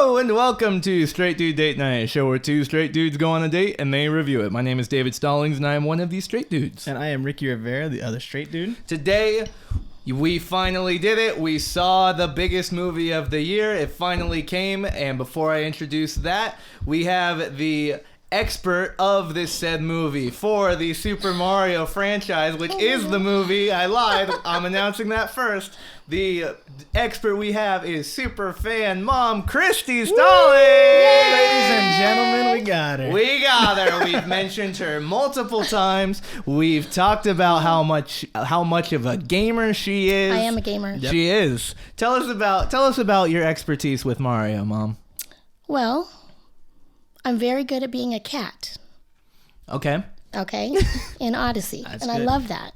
Hello and welcome to Straight Dude Date Night, a show where two straight dudes go on a date and they review it. My name is David Stallings and I am one of these straight dudes. And I am Ricky Rivera, the other straight dude. Today, we finally did it. We saw the biggest movie of the year. It finally came, and before I introduce that, we have the expert of this said movie for the Super Mario franchise, which is the movie. I lied. I'm announcing that first. The expert we have is super fan mom Kristy Stallings. Ladies and gentlemen, we got her. We got her. We've mentioned her multiple times. We've talked about how much of a gamer she is. I am a gamer. Yep. She is. Tell us about your expertise with Mario, Mom. Well, I'm very good at being a cat. Okay. In Odyssey. That's and good. I love that.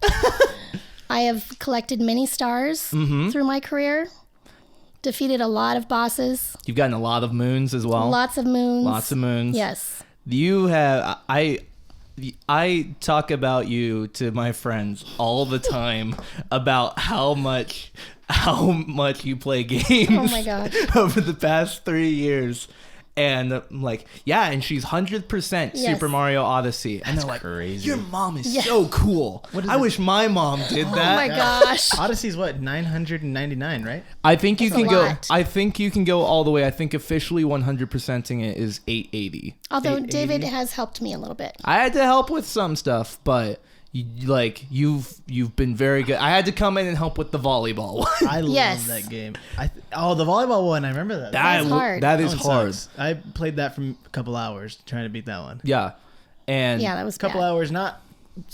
I have collected many stars through my career. Defeated a lot of bosses. You've gotten a lot of moons as well. Lots of moons. Lots of moons. Yes. You have I talk about you to my friends all the time about how much you play games. Oh my God. Over the past 3 years. And I'm like, yeah, and she's 100% Yes. Super Mario Odyssey. And That's they're like, crazy. your mom is Yeah. so cool. I wish my mom did that. Oh my gosh. Odyssey's what, 999, right? I think you That's can a go. lot. I think you can go all the way. I think officially 100%ing it is 880. Although 880. David has helped me a little bit. I had to help with some stuff, but you've been very good. I had to come in and help with the volleyball one. I Yes. love that game. The volleyball one, I remember that. That's hard. That That is one hard. sucks. I played that for a couple hours trying to beat that one. Yeah, and Yeah, that was A couple bad. hours, not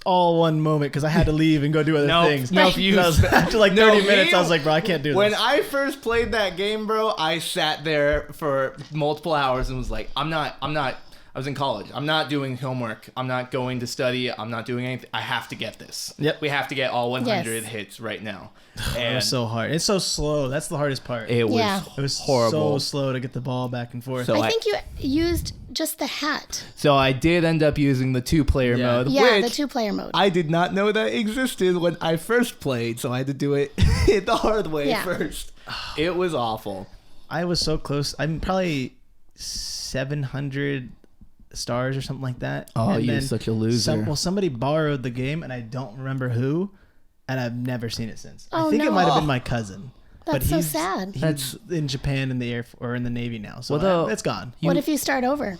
all one moment, because I had to leave and go do other Nope. things. Nope, you- After like No, 30 minutes, me- I was like, bro, I can't do this. when I first played that game, bro, I sat there for multiple hours and was like, I'm not. I was in college. I'm not doing homework. I'm not going to study. I'm not doing anything. I have to get this. Yep. We have to get all 100 Yes. hits right now. It And was so hard. It's so slow. That's the hardest part. it was Yeah. It was horrible. so slow to get the ball back and forth. So I think you used just the hat. So I did end up using the 2-player Yeah. mode, Yeah, the which 2-player mode. I did not know that existed when I first played, so I had to do it the hard way Yeah. first. It was awful. I was so close. I'm probably 700 stars or something like that. Oh, And you're then such a loser. somebody borrowed the game, and I don't remember who, and I've never seen it since. Oh, I think it no. might have been my cousin. That's so sad. He's That's- in Japan in the or in the Navy now, so Well, it's gone. What if you start over?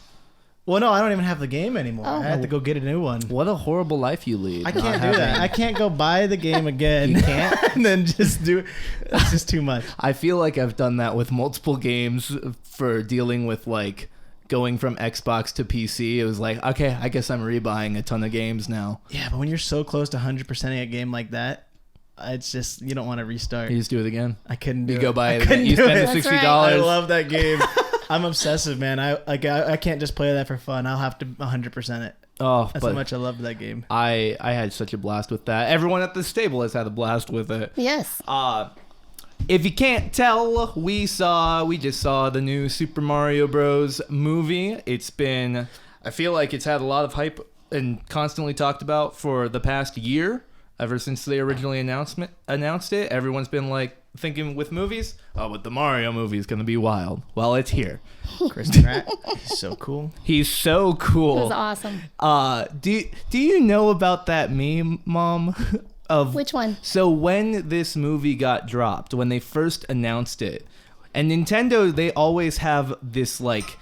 Well, no, I don't even have the game anymore. Oh. I have to go get a new one. What a horrible life you lead. I not can't do having- that. I can't go buy the game again. You can't? and then just do it. That's just too much. I feel like I've done that with multiple games for dealing with like going from Xbox to PC. It was like, okay, I guess I'm rebuying a ton of games now. Yeah, but when you're so close to 100%ing a game like that, it's just, you don't want to restart. You just do it again. I couldn't do it. You go buy I it. couldn't You do spend it. the That's $60. right. I love that game. I'm obsessive, man. I can't just play that for fun. I'll have to 100% it. Oh, That's but how much I love that game. I had such a blast with that. Everyone at this table has had a blast with it. Yes. If you can't tell, we just saw the new Super Mario Bros. Movie. I feel like it's had a lot of hype and constantly talked about for the past year. Ever since they originally announced it, everyone's been like thinking with movies, oh, but the Mario movie is going to be wild. Well, it's here. Chrispratt, he's so cool. He's so It cool. was awesome. Do you know about that meme, Mom? Of Which one? So when this movie got dropped, when they first announced it, and Nintendo, they always have this like,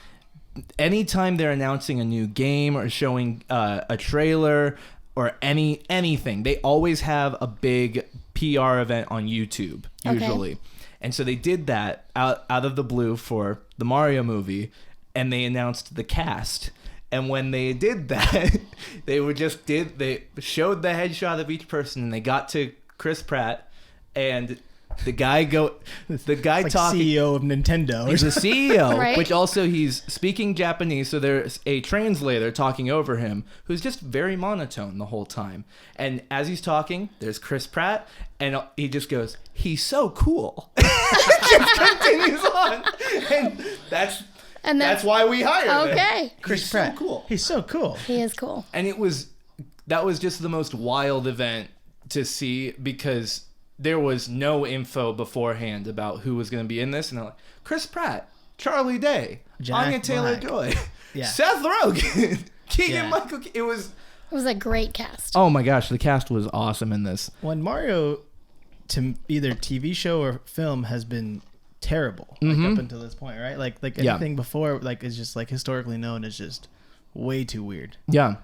anytime they're announcing a new game or showing a trailer or anything, they always have a big PR event on YouTube usually. Okay. And so they did that out of the blue for the Mario movie, and they announced the cast. And when they did that, they showed the headshot of each person, and they got to Chris Pratt, and the guy Like talking. CEO of Nintendo. He's a CEO, Right. which also he's speaking Japanese, so there's a translator talking over him who's just very monotone the whole time. And as he's talking, there's Chris Pratt, and he just goes, "He's so cool." Just continues on, and that's why we hired him. Okay. Chris He's Pratt. so cool. He's so cool. He is cool. And that was just the most wild event to see, because there was no info beforehand about who was going to be in this, and I'm like, Chris Pratt, Charlieday, Jack Anyataylorjoy, Yeah. Seth Rogen, Keegan-Michaelkey. It was a great cast. oh my gosh, the cast was awesome in this. When Mario, to either TV show or film, has been terrible like up until this point, right? Like anything before like is just like historically known as just way too weird. Yeah.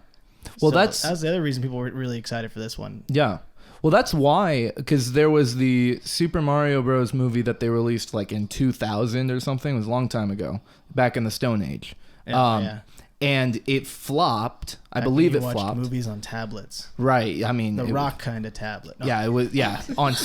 Well, So that's the other reason people were really excited for this one. yeah. Well, that's why, because there was the Super Mario Bros. Movie that they released like in 2000 or something. It was a long time ago, back in the Stone Age. Yeah. And it flopped. I Back believe when it you watched flopped. movies on tablets. Right. I mean, The it- rock kind of tablet. No. Yeah, it was. Yeah, on the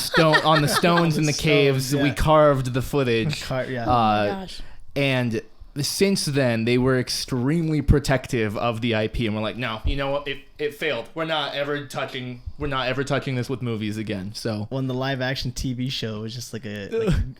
stones in the stones, caves, we yeah. carved the footage. Yeah. Oh my gosh. And since then, they were extremely protective of the IP, and we're like, no, you know what? It failed. We're not ever touching this with movies again. So When the live action TV show was just there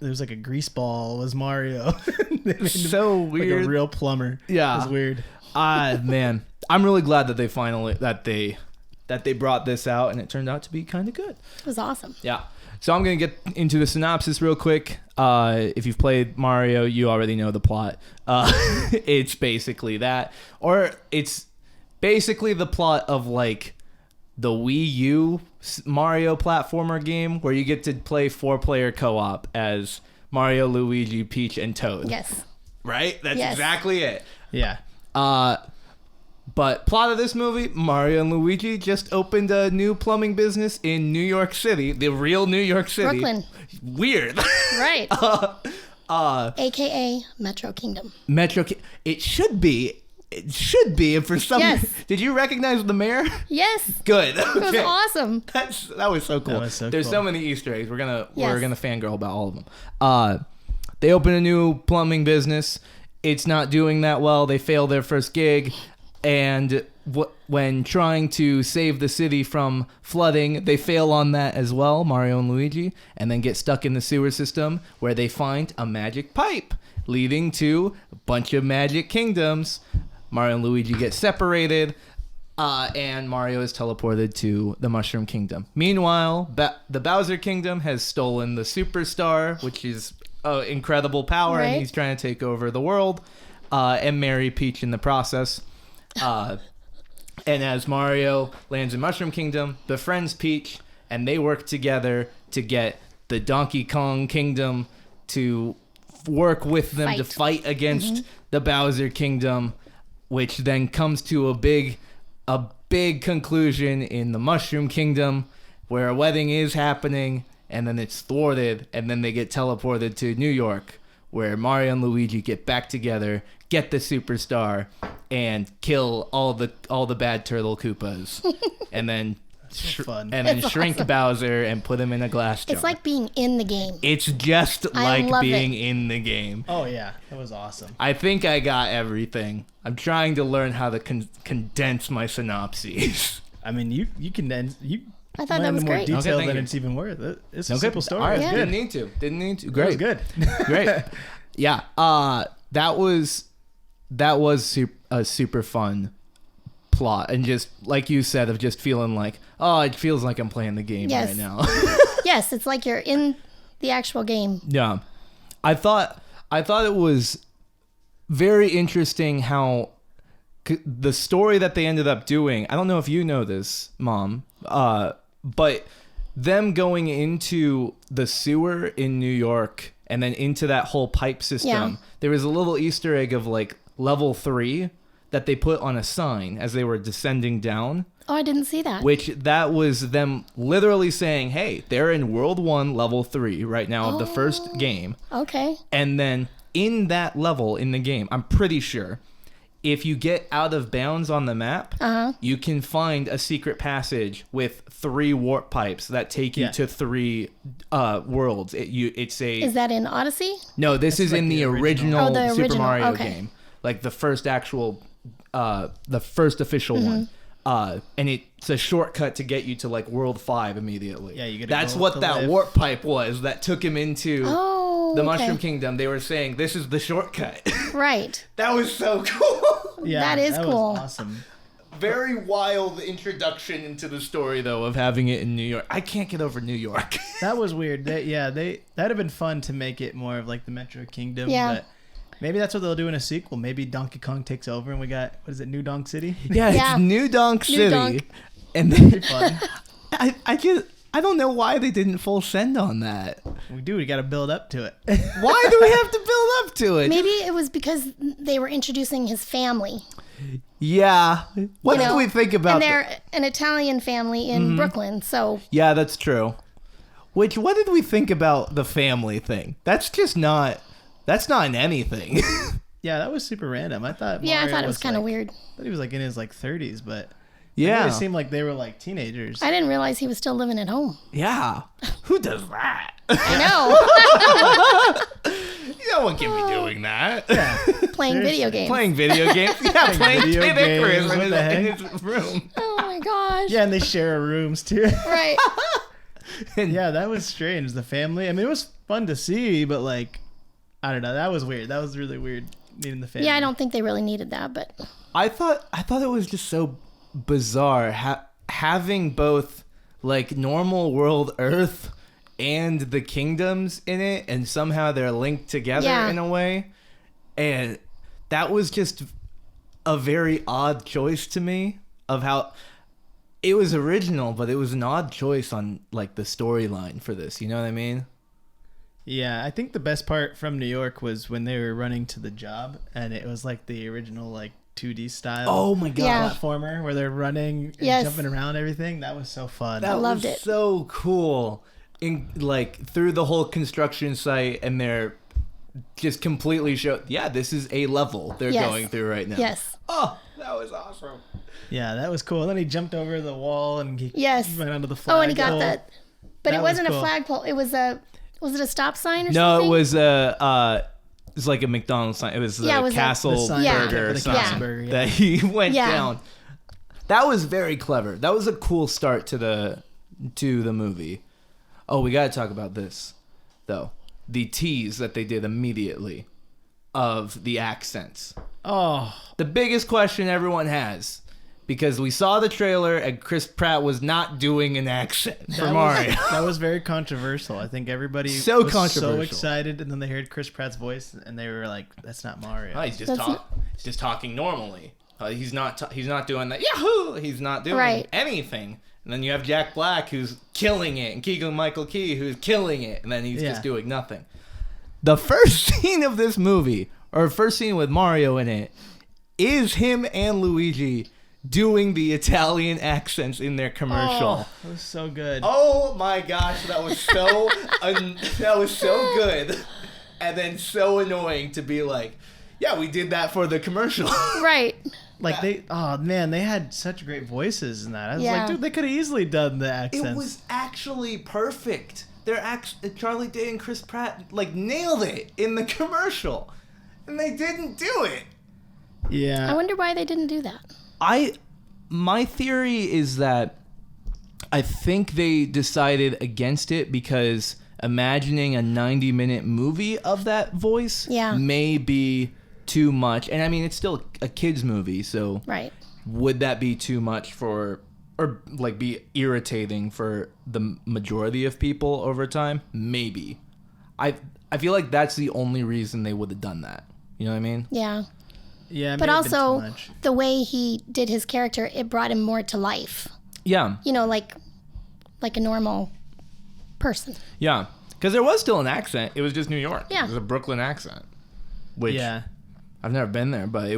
was like a grease ball was Mario. They made him so weird. Like a real plumber. Yeah. It was weird. Man, I'm really glad that they finally that they brought this out, and it turned out to be kind of good. It was awesome. Yeah. So I'm going to get into the synopsis real quick. If you've played Mario, you already know the plot. It's basically that. Or it's basically the plot of like the Wii U Mario platformer game where you get to play 4-player co-op as Mario, Luigi, Peach, and Toad. Yes. Right? That's Yes. exactly it. Yeah. But plot of this movie, Mario and Luigi just opened a new plumbing business in New York City, the real New York City. Brooklyn. Weird. Right. AKA Metro Kingdom. It should be. It should be. And for some, Yes. Did you recognize the mayor? Yes. Good. It was awesome. That was so cool. That was so There's cool. so many Easter eggs. We're gonna Yes. fangirl about all of them. They open a new plumbing business. It's not doing that well. They fail their first gig, and when trying to save the city from flooding, they fail on that as well, Mario and Luigi, and then get stuck in the sewer system where they find a magic pipe leading to a bunch of magic kingdoms. Mario and Luigi get separated, and Mario is teleported to the Mushroom Kingdom. Meanwhile, the Bowser Kingdom has stolen the Superstar, which is incredible power, Right. and he's trying to take over the world and marry Peach in the process. And as Mario lands in Mushroom Kingdom, befriends Peach, and they work together to get the Donkey Kong Kingdom to work with them to fight against the Bowser Kingdom, which then comes to a big conclusion in the Mushroom Kingdom, where a wedding is happening, and then it's thwarted, and then they get teleported to New York, where Mario and Luigi get back together, get the Superstar, and kill all the bad Turtle Koopas, and then Fun. and then It's shrink awesome. Bowser and put him in a glass jar. It's like being in the game. It's just I like love being it. in the game. Oh yeah, that was awesome. I think I got everything. I'm trying to learn how to condense my synopses. I mean, you condense you. I thought went that was into more great. detail Okay, thank than you. it's even worth. It's a Okay, simple story. All right, Yeah. didn't need to. That Great. was good. Great. Yeah. That was a super fun plot, and just like you said, of just feeling like, oh, it feels like I'm playing the game Yes. right now. Yes, it's like you're in the actual game. Yeah. I thought it was very interesting how the story that they ended up doing. I don't know if you know this, Mom, but them going into the sewer in New York and then into that whole pipe system. Yeah. There was a little Easter egg of like level 3 that they put on a sign as they were descending down. Oh, I didn't see that. Which that was them literally saying, hey, they're in World 1, Level 3 right now of the first game. Okay. And then in that level in the game, I'm pretty sure, if you get out of bounds on the map, you can find a secret passage with 3 warp pipes that take you Yeah. to 3 worlds. Is that in Odyssey? No, this is like in the the original. original, Oh, the Super original, Mario okay. game. Like the first actual, the first official one. And it's a shortcut to get you to like World 5 immediately. Yeah, you gotta That's go what to that live. warp pipe was that took him into Oh, the okay. Mushroom Kingdom. They were saying, this is the shortcut. Right. That was so cool. Yeah, That is cool. Was awesome. Very wild introduction into the story, though, of having it in New York. I can't get over New York. That was weird. That'd have been fun to make it more of like the Metro Kingdom. Yeah. But Maybe that's what they'll do in a sequel. Maybe Donkey Kong takes over and we got, what is it, New Donk City? Yeah, Yeah. it's New Donk New City. Donk. And then Pretty fun. I don't know why they didn't full send on that. We got to build up to it. Why do we have to build up to it? Maybe it was because they were introducing his family. Yeah. What You did know, we think about And they're an Italian family in Brooklyn, so Yeah, that's true. What did we think about the family thing? That's not in anything. Yeah, that was super random. I thought yeah, I Mario thought it was kind of like, weird. I thought he was like in his like 30s, but Yeah. it seemed like they were like teenagers. I didn't realize he was still living at home. Yeah. Who does that? I know. No one can be doing that. Playing video games. Playing video games. Yeah, playing video Kid games, Icarus what the in heck? his room. Oh my gosh. Yeah, and they share rooms too. Right. Yeah, that was strange. The family. I mean, it was fun to see, but like, I don't know. That was weird. That was really weird meeting the family. Yeah, I don't think they really needed that, but I thought it was just so bizarre having both like normal world Earth and the kingdoms in it, and somehow they're linked together in a way, and that was just a very odd choice to me of how it was original, but it was an odd choice on like the storyline for this. You know what I mean? Yeah, I think the best part from New York was when they were running to the job, and it was like the original like 2D style. Oh my god! Yeah. Platformer where they're running and jumping around and everything. That was so fun. That loved was it. so cool. In like through the whole construction site, and they're just completely yeah, this is a level they're Yes. going through right now. yes. Oh, that was awesome. Yeah, that was cool. And then he jumped over the wall and he Yes. went onto the flagpole. Oh, and he got that. But That it was wasn't cool. a flagpole. It was was it a stop sign or No, something? it was it was like a McDonald's sign. It was the Yeah, it was Castle The sign Yeah. Burger the sign Castle Burger, yeah. that he went Yeah. down. That was very clever. That was a cool start to the movie. Oh, we got to talk about this, though. The tease that they did immediately of the accents. Oh, The biggest question everyone has, because we saw the trailer and Chris Pratt was not doing an accent for Mario. That was very controversial. I think everybody So was controversial. so excited, and then they heard Chris Pratt's voice, and they were like, "That's not Mario." Oh, he's That's just talking normally. He's not doing that. Yahoo! He's not doing Right. anything. And then you have Jack Black who's killing it, and Keegan-Michaelkey who's killing it, and then he's Yeah. just doing nothing. The first scene of this movie, or first scene with Mario in it, is him and Luigi doing the Italian accents in their commercial. That was so good. Oh my gosh, that was so that was so good, and then so annoying to be like, yeah, we did that for the commercial. Right. Like they had such great voices in that. I was Yeah. like, dude, they could have easily done the accents. It was actually perfect. Charlieday and Chris Pratt like nailed it in the commercial, and they didn't do it. Yeah. I wonder why they didn't do that. My theory is that I think they decided against it because imagining a 90-minute movie of that voice may be too much. And I mean, it's still a kid's movie, so Right. would that be too much or like be irritating for the majority of people over time? Maybe. I feel like that's the only reason they would have done that. You know what I mean? Yeah. Yeah. it But may have been too also, much. the way he did his character, it brought him more to life. Yeah. You know, like a normal person. Yeah. Because there was still an accent. It was just New York. Yeah. It was a Brooklyn accent. Which Yeah. I've never been there, but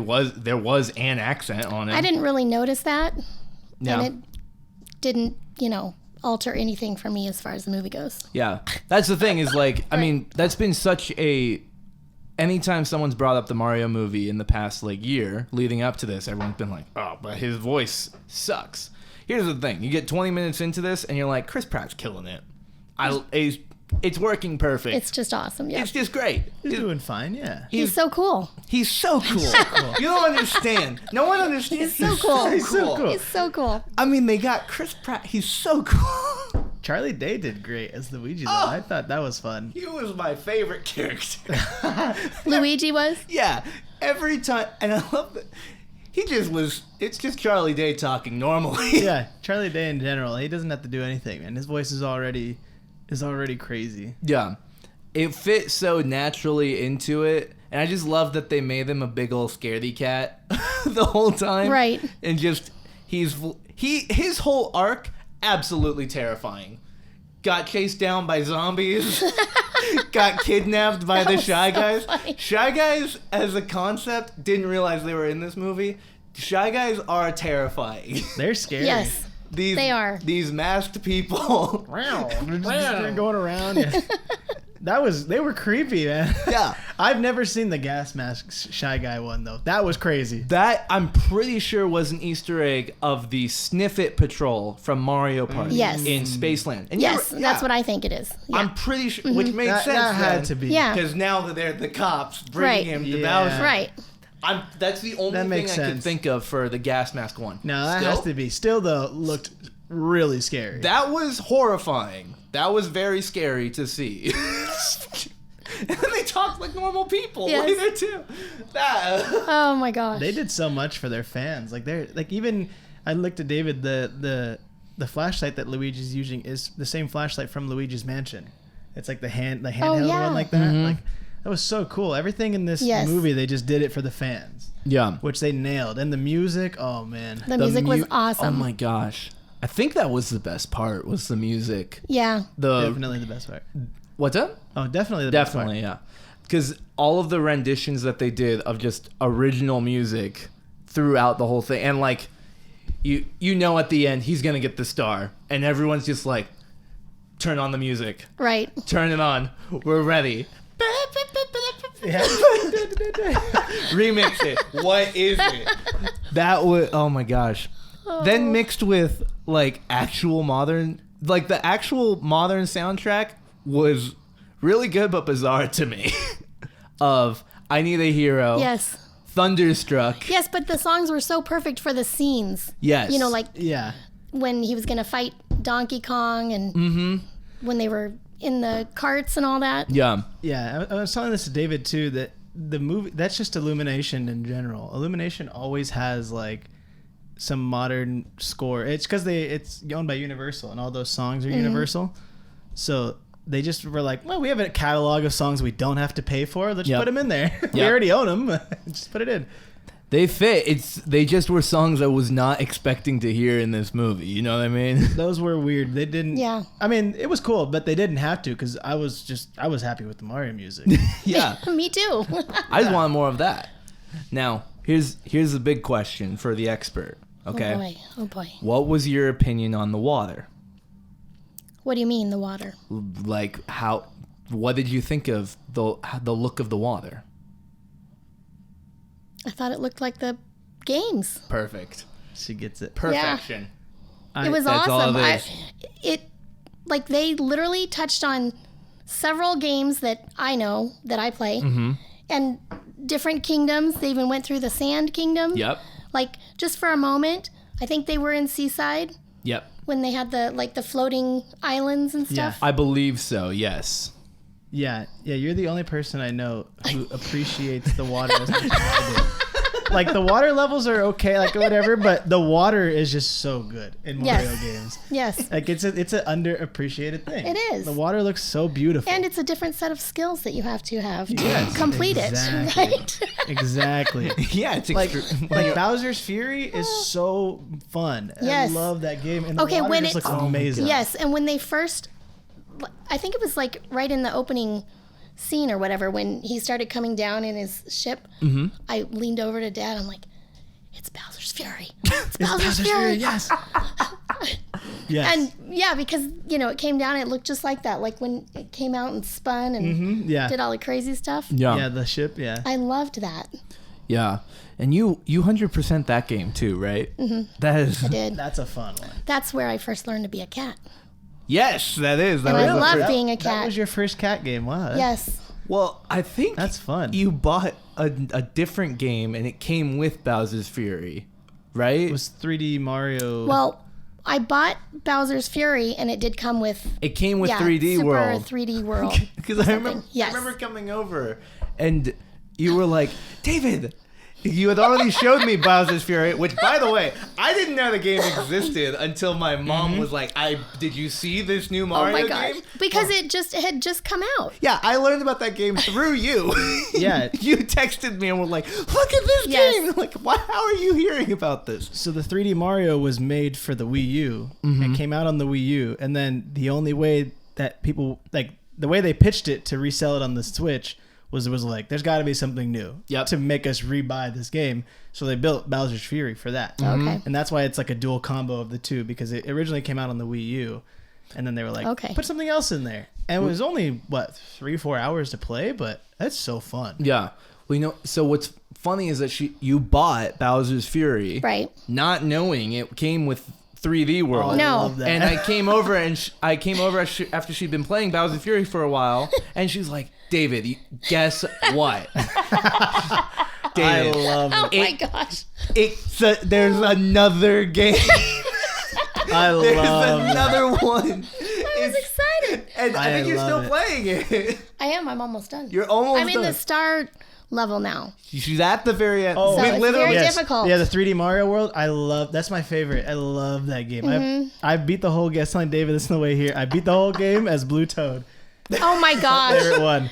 there was an accent on it. I didn't really notice that. Yeah. And it didn't, alter anything for me as far as the movie goes. Yeah. That's the thing is like, I mean, that's been such a... Anytime someone's brought up the Mario movie in the past like year leading up to this, everyone's been like, oh, but his voice sucks. Here's the thing. You get 20 minutes into this and you're like, Chris Pratt's killing it. It's working perfect. It's just awesome. Yeah. It's just great. He's doing fine. Yeah. He's so cool. He's so cool. You don't understand. No one understands. He's so cool. He's so cool. He's so cool. I mean, they got Chris Pratt. He's so cool. Charlieday did great as Luigi, though. Oh. I thought that was fun. He was my favorite character. Luigi was? Yeah, every time, and I love that. He just was. It's just Charlieday talking normally. Yeah, Charlieday in general, he doesn't have to do anything, man. His voice is already crazy. Yeah, it fit so naturally into it And I just love that they made him a big old scaredy cat the whole time. Right. And just his whole arc absolutely terrifying. Got chased down by zombies. Got kidnapped by the Shy Guys. Funny. Shy Guys as a concept, didn't realize they were in this movie. Shy Guys are terrifying. They're scary. Yes. They are. These masked people. They're going around. Yeah. They were creepy, man. Yeah. I've never seen the gas mask Shy Guy one though. That was crazy. That I'm pretty sure was an Easter egg of the Sniff It Patrol from Mario Party Yes. in Spaceland. And Yes, that's what I think it is. Yeah. I'm pretty sure, which makes sense. That had then, to be. Yeah. because now that they're the cops bringing Right. him to Yeah. Bowser. Right. That's the only That thing makes I could sense. think of for the gas mask one. No, that Still, has to be. Still though, looked really scary. That was horrifying. That was very scary to see. And then they talked like normal people Yes. later too. Oh my gosh. They did so much for their fans. Like they're like even I looked at David the flashlight that Luigi's using is the same flashlight from Luigi's Mansion. It's like the handheld yeah. one like that. Like that was so cool. Everything in this Yes. movie they just did it for the fans, Yeah. which they nailed. And the music, oh man. The music was awesome. Oh my gosh. I think that was the best part, was the music. Yeah. Definitely the best part. What's up? Oh, definitely the best part. Definitely, yeah. Because all of the renditions that they did of just original music throughout the whole thing, and like, you know at the end he's gonna get the star, and everyone's just like, turn on the music, Right. turn it on, we're ready. Yeah. Remix it. What is it? That was, oh my gosh. Then mixed with like actual modern, like the actual modern soundtrack was really good but bizarre to me. Of I Need a Hero. Yes. Thunderstruck. Yes, but the songs were so perfect for the scenes. Yes. You know, like Yeah. when he was going to fight Donkey Kong and when they were in the carts and all that. Yeah. Yeah, I was telling this to David too, that the movie, that's just Illumination in general. Illumination always has like some modern score. It's because it's owned by Universal and all those songs are Universal. So they just were like, well, we have a catalog of songs we don't have to pay for. Let's Yep. put them in there. We Yep. already own them. Just put it in. They fit. They just were songs I was not expecting to hear in this movie. You know what I mean? Those were weird. They didn't. Yeah. I mean, it was cool, but they didn't have to because I was happy with the Mario music. Yeah. Me too. I just want more of that. Now, here's the big question for the expert. Okay. Oh boy. What was your opinion on the water? What do you mean, the water? Like what did you think of the look of the water? I thought it looked like the games. Perfect. She gets it. Perfection. It was That's all awesome. it is. Like they literally touched on several games that I know that I play, and different kingdoms. They even went through the Sand Kingdom. Yep. Like just for a moment, I think they were in Seaside Yep. when they had the floating islands and stuff. I believe so. Yes. Yeah, you're the only person I know who appreciates the water as much as I do. Like, the water levels are okay, like, whatever, but the water is just so good in Mario Yes. games. Yes. Like, it's an underappreciated thing. It is. The water looks so beautiful. And it's a different set of skills that you have to Yes, complete exactly. it, right? Exactly. Yeah, it's Like Bowser's Fury is so fun. Yes. I love that game. And the Okay, water when just it- looks amazing. Yes, and when they first, I think it was like right in the opening scene or whatever, when he started coming down in his ship, I leaned over to Dad. I'm like, it's Bowser's Fury. It's Bowser's Fury. Yes. Yes. And yeah, because, it came down, it looked just like that. Like when it came out and spun and Yeah. did all the crazy stuff. Yeah, the ship, yeah. I loved that. Yeah. And you 100% that game too, right? That is. I did. That's a fun one. That's where I first learned to be a cat. Yes, that is. That And was I the love first- being a That cat. was your first cat game. Wow. Yes. Well, I think That's fun. You bought a different game and it came with Bowser's Fury, right? It was 3D Mario. Well, I bought Bowser's Fury, and it did come with It came with 3D Super World. 3D World. Because I remember Yes. coming over and you were like, David, You had already showed me Bowser's Fury, which, by the way, I didn't know the game existed until my mom was like, "Did you see this new Mario game?" Because it had just come out. Yeah, I learned about that game through you. Yeah. You texted me and were like, "Look at this game!" Like, how are you hearing about this? So the 3D Mario was made for the Wii U. It came out on the Wii U, and then the only way that people the way they pitched it to resell it on the Switch was like, there's got to be something new to make us rebuy this game. So they built Bowser's Fury for that. Okay. And that's why it's like a dual combo of the two, because it originally came out on the Wii U, and then they were like, put something else in there. And it was only, 3-4 hours to play, but that's so fun. Yeah. Well, so what's funny is that you bought Bowser's Fury, Right. not knowing it came with 3D World. I No. love that. And I came over after she'd been playing Bowser's Fury for a while, and she's like, "David, guess what?" I love Oh it. my gosh. There's another game. I There's love it. another one. I was excited. And I think you're still playing it. I am. I'm almost done. You're almost I'm in done. the star level now. She's at the very end. Oh, So we it's literally. very difficult. Yeah, the 3D Mario World. That's my favorite. I love that game. I beat the whole game. I was telling David this on the way here. I beat the whole game as Blue Toad. Oh my gosh. Favorite one.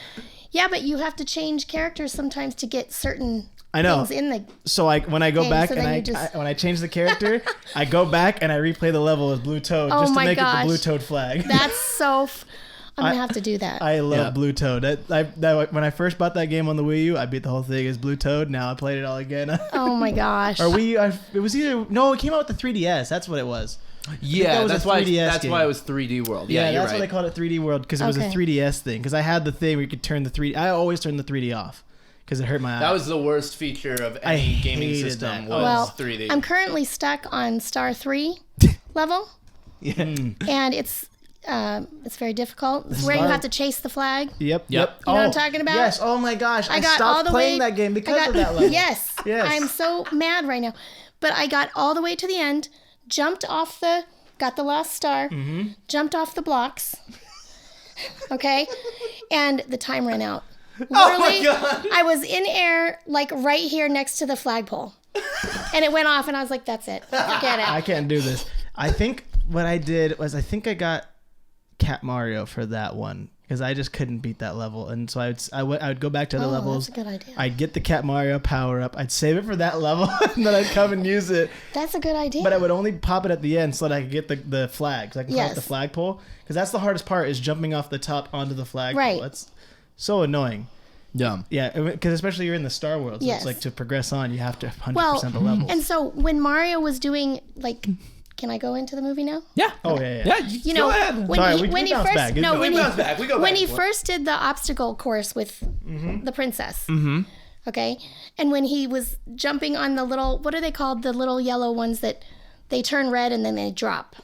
Yeah, but you have to change characters sometimes to get certain I know. things in the. So when I go Okay, back so and then you just- when I change the character, I go back and I replay the level as Blue Toad Oh just to my make it gosh. the Blue Toad flag. That's so. I'm gonna have to do that. I love Yeah. Blue Toad. When I first bought that game on the Wii U, I beat the whole thing as Blue Toad. Now I played it all again. Oh my gosh. Or it was either it came out with the 3DS. That's what it was. Yeah, that was that's a why. 3DS That's game. why it was 3D World. Yeah, Yeah, that's you're why right. they called it 3D World, because it was a Okay. 3DS thing. Because I had the thing where you could turn the 3D. I always turn the 3D off because it hurt my eye. That was the worst feature of I any gaming hated system. that. Was well, 3D. I'm currently stuck on star 3 level, Yeah. and it's very difficult. It's where you Star- have to chase the flag. Yep. Yep. You know what I'm talking about? Yes. Oh my gosh. I got stopped all the playing way. that game I because got- of that level. Yes. Yes. I'm so mad right now. But I got all the way to the end, got the last star, jumped off the blocks. Okay? And the time ran out. Oh my Literally, God. I was in air, like right here next to the flagpole. And it went off, and I was like, that's it. Forget it. I can't do this. I think what I did was I got Cat Mario for that one because I just couldn't beat that level, and so I would go back to other levels. That's a good idea. I'd get the Cat Mario power up. I'd save it for that level, and then I'd come and use it. That's a good idea. But I would only pop it at the end so that I could get the flag, so I can climb up Yes. the flagpole. Because that's the hardest part, is jumping off the top onto the flagpole. Right. That's so annoying. Yeah. Yeah, because especially you're in the Star World, so Yes. it's like to progress on, you have to 100% well, the levels. and so when Mario was doing, like, can I go into the movie now? Yeah. Oh, yeah. Yeah. You go know, ahead. when Sorry, he, we when he bounce first back. no, We when he, bounce back. We go when back. he first did the obstacle course with the princess. Mm-hmm. Okay, and when he was jumping on the little, what are they called? The little yellow ones that they turn red and then they drop.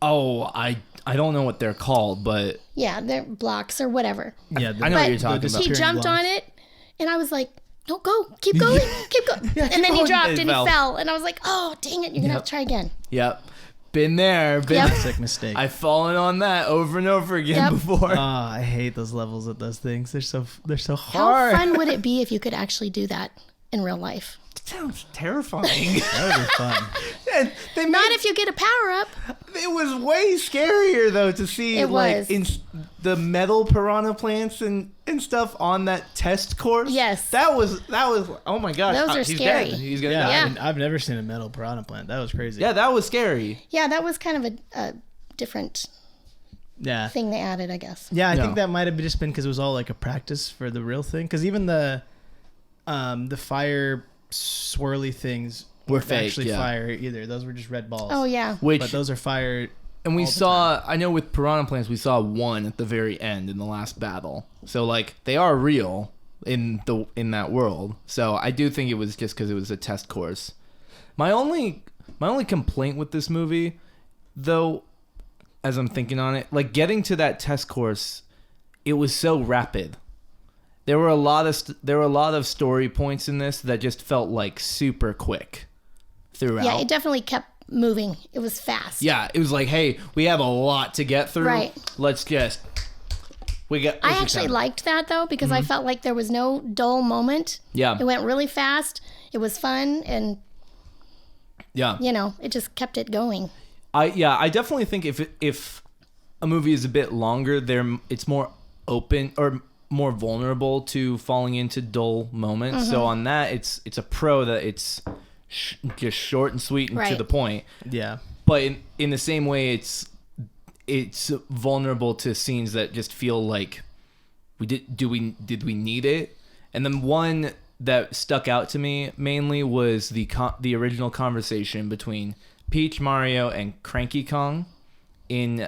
Oh, I don't know what they're called, but Yeah, they're blocks or whatever. Yeah, I know what But you're talking the about. He jumped blocks. on it, and I was like, "No, go, keep going, keep going." And then he going. dropped It and fell. he fell, and I was like, "Oh, dang it! You're gonna have to try again." Yep. Been there. Been. Yep. Sick mistake. I've fallen on that over and over again Yep. before. I hate those levels of those things. They're so How hard. fun would it be if you could actually do that in real life? Sounds terrifying. That would be fun. And they Not made, if you get a power up. it was way scarier though to see It like was. in the metal piranha plants and stuff on that test course. Yes. That was oh my gosh. Those are he's scary. Dead. He's gonna Yeah, die. Yeah. I mean, I've never seen a metal piranha plant. That was crazy. Yeah, that was scary. Yeah, that was kind of a different Yeah. thing they added, I guess. Yeah, I No. think that might have just been because it was all like a practice for the real thing. Because even the fire swirly things Were weren't fake, actually yeah. fire either. Those were just red balls. Oh yeah. Which But those are fire. and we all the saw I know with piranha plants we saw one at the very end in the last battle. So like they are real in that world. So I do think it was just because it was a test course. My only complaint with this movie, though, as I'm thinking on it, like getting to that test course, it was so rapid. There were a lot of story points in this that just felt like super quick throughout. Yeah, it definitely kept moving. It was fast. Yeah, it was like, hey, we have a lot to get through. Right. Let's just I actually liked that though because I felt like there was no dull moment. Yeah. It went really fast. It was fun, and it just kept it going. I definitely think if a movie is a bit longer, it's more open or more vulnerable to falling into dull moments. So on that, it's a pro that it's just short and sweet and to the point. Yeah. But in the same way, it's vulnerable to scenes that just feel like did we need it? And then one that stuck out to me mainly was the original conversation between Peach, Mario, and Cranky Kong in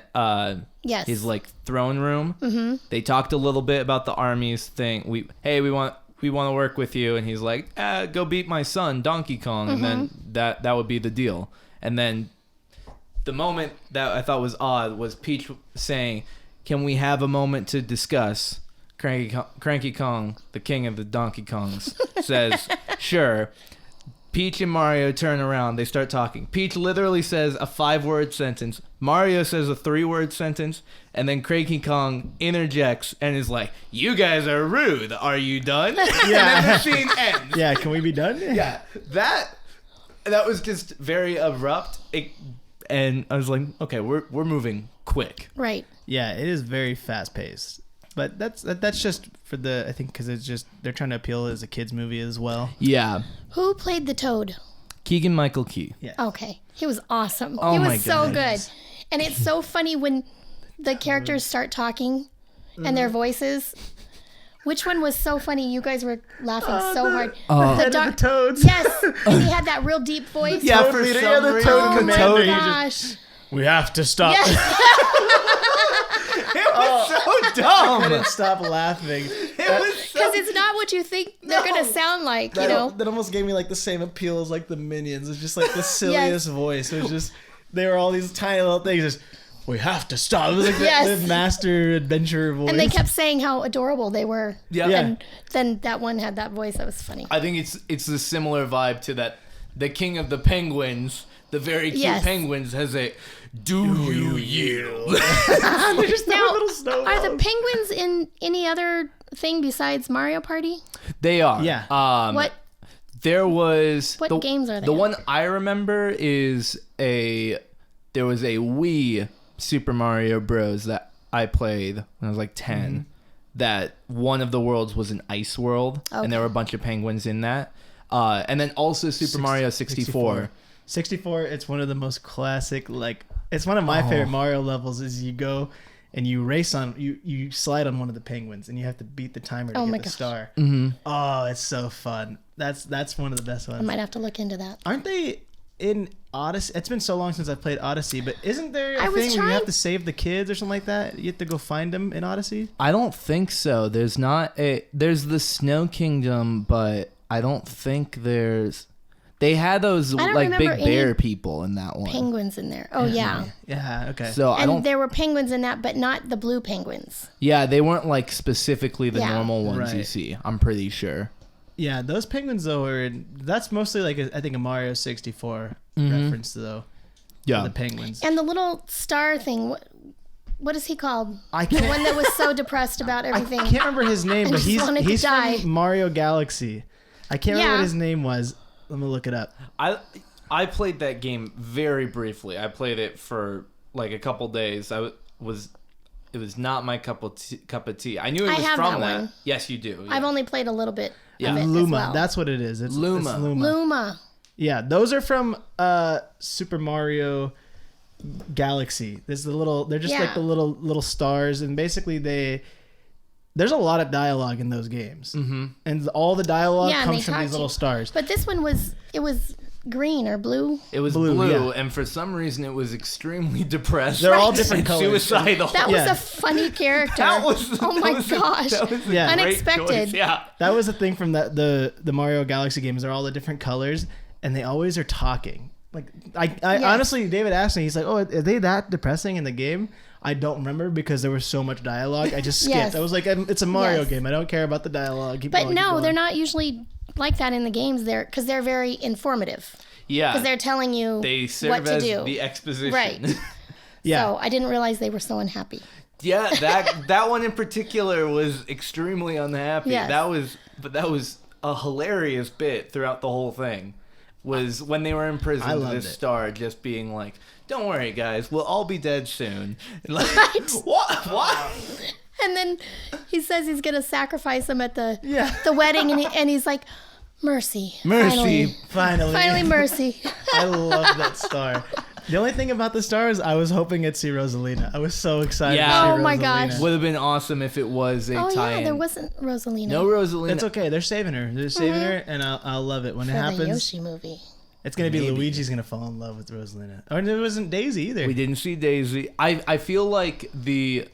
his like throne room. Mm-hmm. They talked a little bit about the armies thing. We want to work with you, and he's like, go beat my son Donkey Kong, and then that would be the deal. And then the moment that I thought was odd was Peach saying, "Can we have a moment to discuss?" Cranky Kong, the king of the Donkey Kongs, says, "Sure." Peach and Mario turn around. They start talking. Peach literally says a 5-word sentence. Mario says a 3-word sentence. And then Cranky Kong interjects and is like, "You guys are rude. Are you done?" Yeah. And then the scene ends. Yeah, can we be done? Yeah. That was just very abrupt. And I was like, okay, we're moving quick. Right. Yeah, it is very fast paced. But that's just for I think because it's just they're trying to appeal as a kids movie as well. Yeah. Who played the Toad? Keegan-Michaelkey. Yeah. Okay, he was awesome. Oh he was my so goodness. good, and it's so funny when the characters start talking and their voices. Which one was so funny? You guys were laughing so hard. The Toads. Yes, and he had that real deep voice. Yeah, for some reason. Oh Commander, my he gosh. We have to stop. Yes. It was so dumb. I couldn't stop laughing. Because it's not what you think they're going to sound like, you know? That almost gave me like the same appeal as like the Minions. It's just like the silliest voice. It was just, they were all these tiny little things. Just, we have to stop. It was like the master adventurer voice. And they kept saying how adorable they were. Yeah. And then that one had that voice that was funny. I think it's a similar vibe to that. The king of the penguins, the very cute penguins, has a "Do you yield?" They're just Now, little snowballs. are the penguins in any other thing besides Mario Party? They are. Yeah. What games are they? The one I remember is there was a Wii Super Mario Bros. That I played when I was like 10. Mm-hmm. That one of the worlds was an ice world, and there were a bunch of penguins in that. And then also Super Mario 64. 64, it's one of the most classic, like, it's one of my favorite Mario levels is you go and you race on, you slide on one of the penguins and you have to beat the timer to get the star. Mm-hmm. Oh, it's so fun. That's one of the best ones. I might have to look into that. Aren't they in Odyssey? It's been so long since I've played Odyssey, but isn't there a thing where you have to save the kids or something like that? You have to go find them in Odyssey? I don't think so. There's the Snow Kingdom, but I don't think they had those like big bear people in that one. Penguins in there. Oh yeah. Yeah, okay. So there were penguins in that, but not the blue penguins. Yeah, they weren't like specifically the normal ones you see. I'm pretty sure. Yeah, those penguins though that's mostly like I think a Mario 64 reference though. Yeah. The penguins. And the little star thing, what is he called? I can't, the one that was so depressed about everything. I can't remember his name, but he's from Mario Galaxy. I can't remember what his name was. Let me look it up. I played that game very briefly. I played it for like a couple days. It was not my cup of tea. I knew it was from that. One. Yes, you do. Yeah. I've only played a little bit. Yeah, of it Luma. As well. That's what it is. It's Luma. It's Luma. Yeah, those are from Super Mario Galaxy. They're just like the little stars, and basically there's a lot of dialogue in those games, and all the dialogue comes from these little stars. But this one was green or blue. It was blue, and for some reason it was extremely depressed. They're all different colors. Suicidal. That was a funny character. Oh my gosh! Unexpected. Yeah, that was the thing from the Mario Galaxy games. They're all the different colors, and they always are talking. Like I honestly, David asked me, he's like, "Oh, are they that depressing in the game?" I don't remember because there was so much dialogue. I just skipped. Yes. I was like, it's a Mario game. I don't care about the dialogue. Keep but going, no, they're not usually like that in the games. Because they're very informative. Yeah. Because they're telling you they serve what to as do. the exposition. Right. Yeah. So I didn't realize they were so unhappy. Yeah, that one in particular was extremely unhappy. Yes. That was a hilarious bit throughout the whole thing. Was when they were in prison, I loved this it. star just being like, "Don't worry, guys, we'll all be dead soon." And like, Right. What? And then he says he's gonna sacrifice him at the Yeah. the wedding, and he's like, mercy, Mercy. finally mercy. I love that star. The only thing about the star is I was hoping I'd see Rosalina. I was so excited Yeah. to see Oh my Rosalina. gosh. Would have been awesome if it was a Oh tie-in. yeah, there wasn't Rosalina. No Rosalina. It's okay. They're saving her. They're saving her, and I'll love it when it for the happens. Yoshi movie. It's gonna be Maybe. Luigi's gonna fall in love with Rosalina. Or it wasn't Daisy either. We didn't see Daisy. I feel like the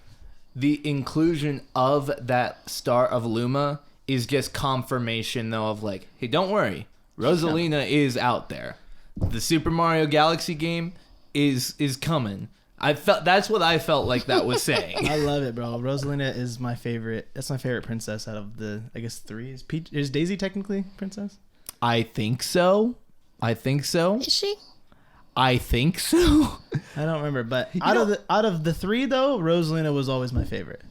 inclusion of that Star of Luma is just confirmation though of like, hey, don't worry, Rosalina is out there. The Super Mario Galaxy game is coming. That's what I felt like that was saying. I love it, bro. Rosalina is my favorite. That's my favorite princess out of the, I guess, three. Is Daisy technically princess? I think so. Is she? I think so. I don't remember, but out of the three though, Rosalina was always my favorite.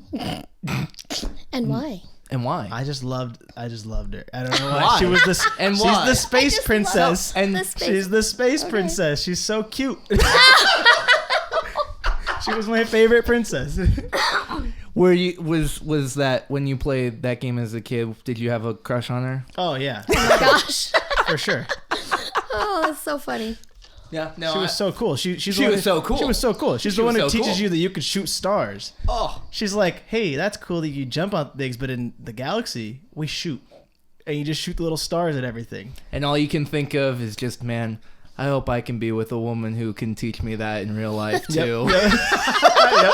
And why? And why? I just loved her. I don't know why. Why? She was this. And she's why? the space just princess. love And the space- She's the space princess. She's so cute. She was my favorite princess. Were you was that when you played that game as a kid? Did you have a crush on her? Oh yeah, Oh my gosh. for sure. Oh, that's so funny. Yeah, no. She was so cool. She was so cool. She was so cool. She's She the one was who so teaches cool. you that you could shoot stars. Oh, She's like, hey, that's cool that you jump on things, but in the galaxy, we shoot. And you just shoot the little stars at everything. and all you can think of is just, man, I hope I can be with a woman who can teach me that in real life too. Yep.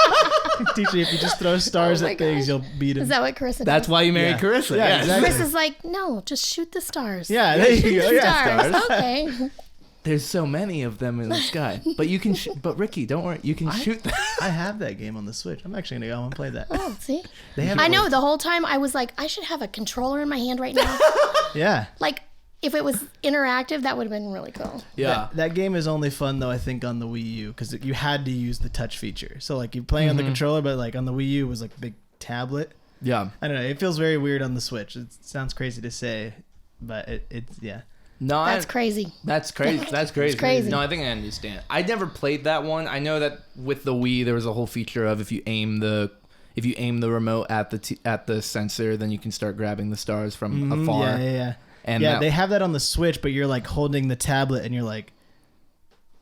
Teach you if you just throw stars Oh my at things, gosh. you'll beat Is him. that what Carissa That's does? why you married Yeah. Carissa. Yeah, Yes. exactly. Chris is like, no, just shoot the stars. Yeah, there you Shoot go. the Yeah, stars. Okay. There's so many of them in the sky, but you can. But Ricky, don't worry, you can shoot them. I have that game on the Switch. I'm actually gonna go and play that. Oh, see? They have I it know with- the whole time I was like, I should have a controller in my hand right now. Yeah. Like, if it was interactive, that would have been really cool. Yeah. That game is only fun though, I think, on the Wii U because you had to use the touch feature. So like you're playing on the controller, but like on the Wii U it was like a big tablet. Yeah. I don't know. It feels very weird on the Switch. It sounds crazy to say, but it's yeah. No, That's crazy. That's crazy. That's crazy. crazy. No, I think I understand. I never played that one. I know that with the Wii, there was a whole feature of if you aim the remote at the sensor, then you can start grabbing the stars from afar. Yeah. And yeah, that- they have that on the Switch, but you're like holding the tablet and you're like,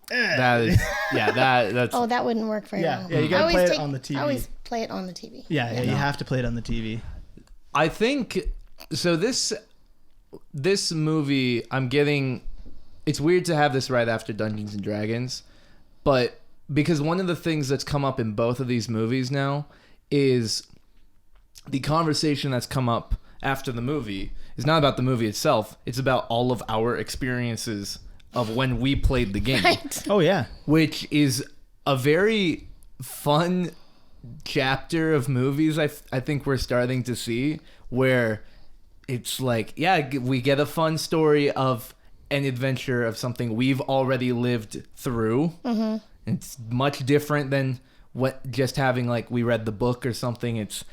That is, that's. Oh, that wouldn't work very Yeah, well. yeah, you gotta I always play it on the TV. I always play it on the TV. yeah, you have to play it on the TV. I think so. This movie, I'm getting. It's weird to have this right after Dungeons and Dragons, but because one of the things that's come up in both of these movies now is the conversation that's come up after the movie is not about the movie itself. It's about all of our experiences of when we played the game, Right. Oh yeah, which is a very fun chapter of movies I think we're starting to see where it's like, yeah, we get a fun story of an adventure of something we've already lived through. Mm-hmm. It's much different than what just having like we read the book or something. It's,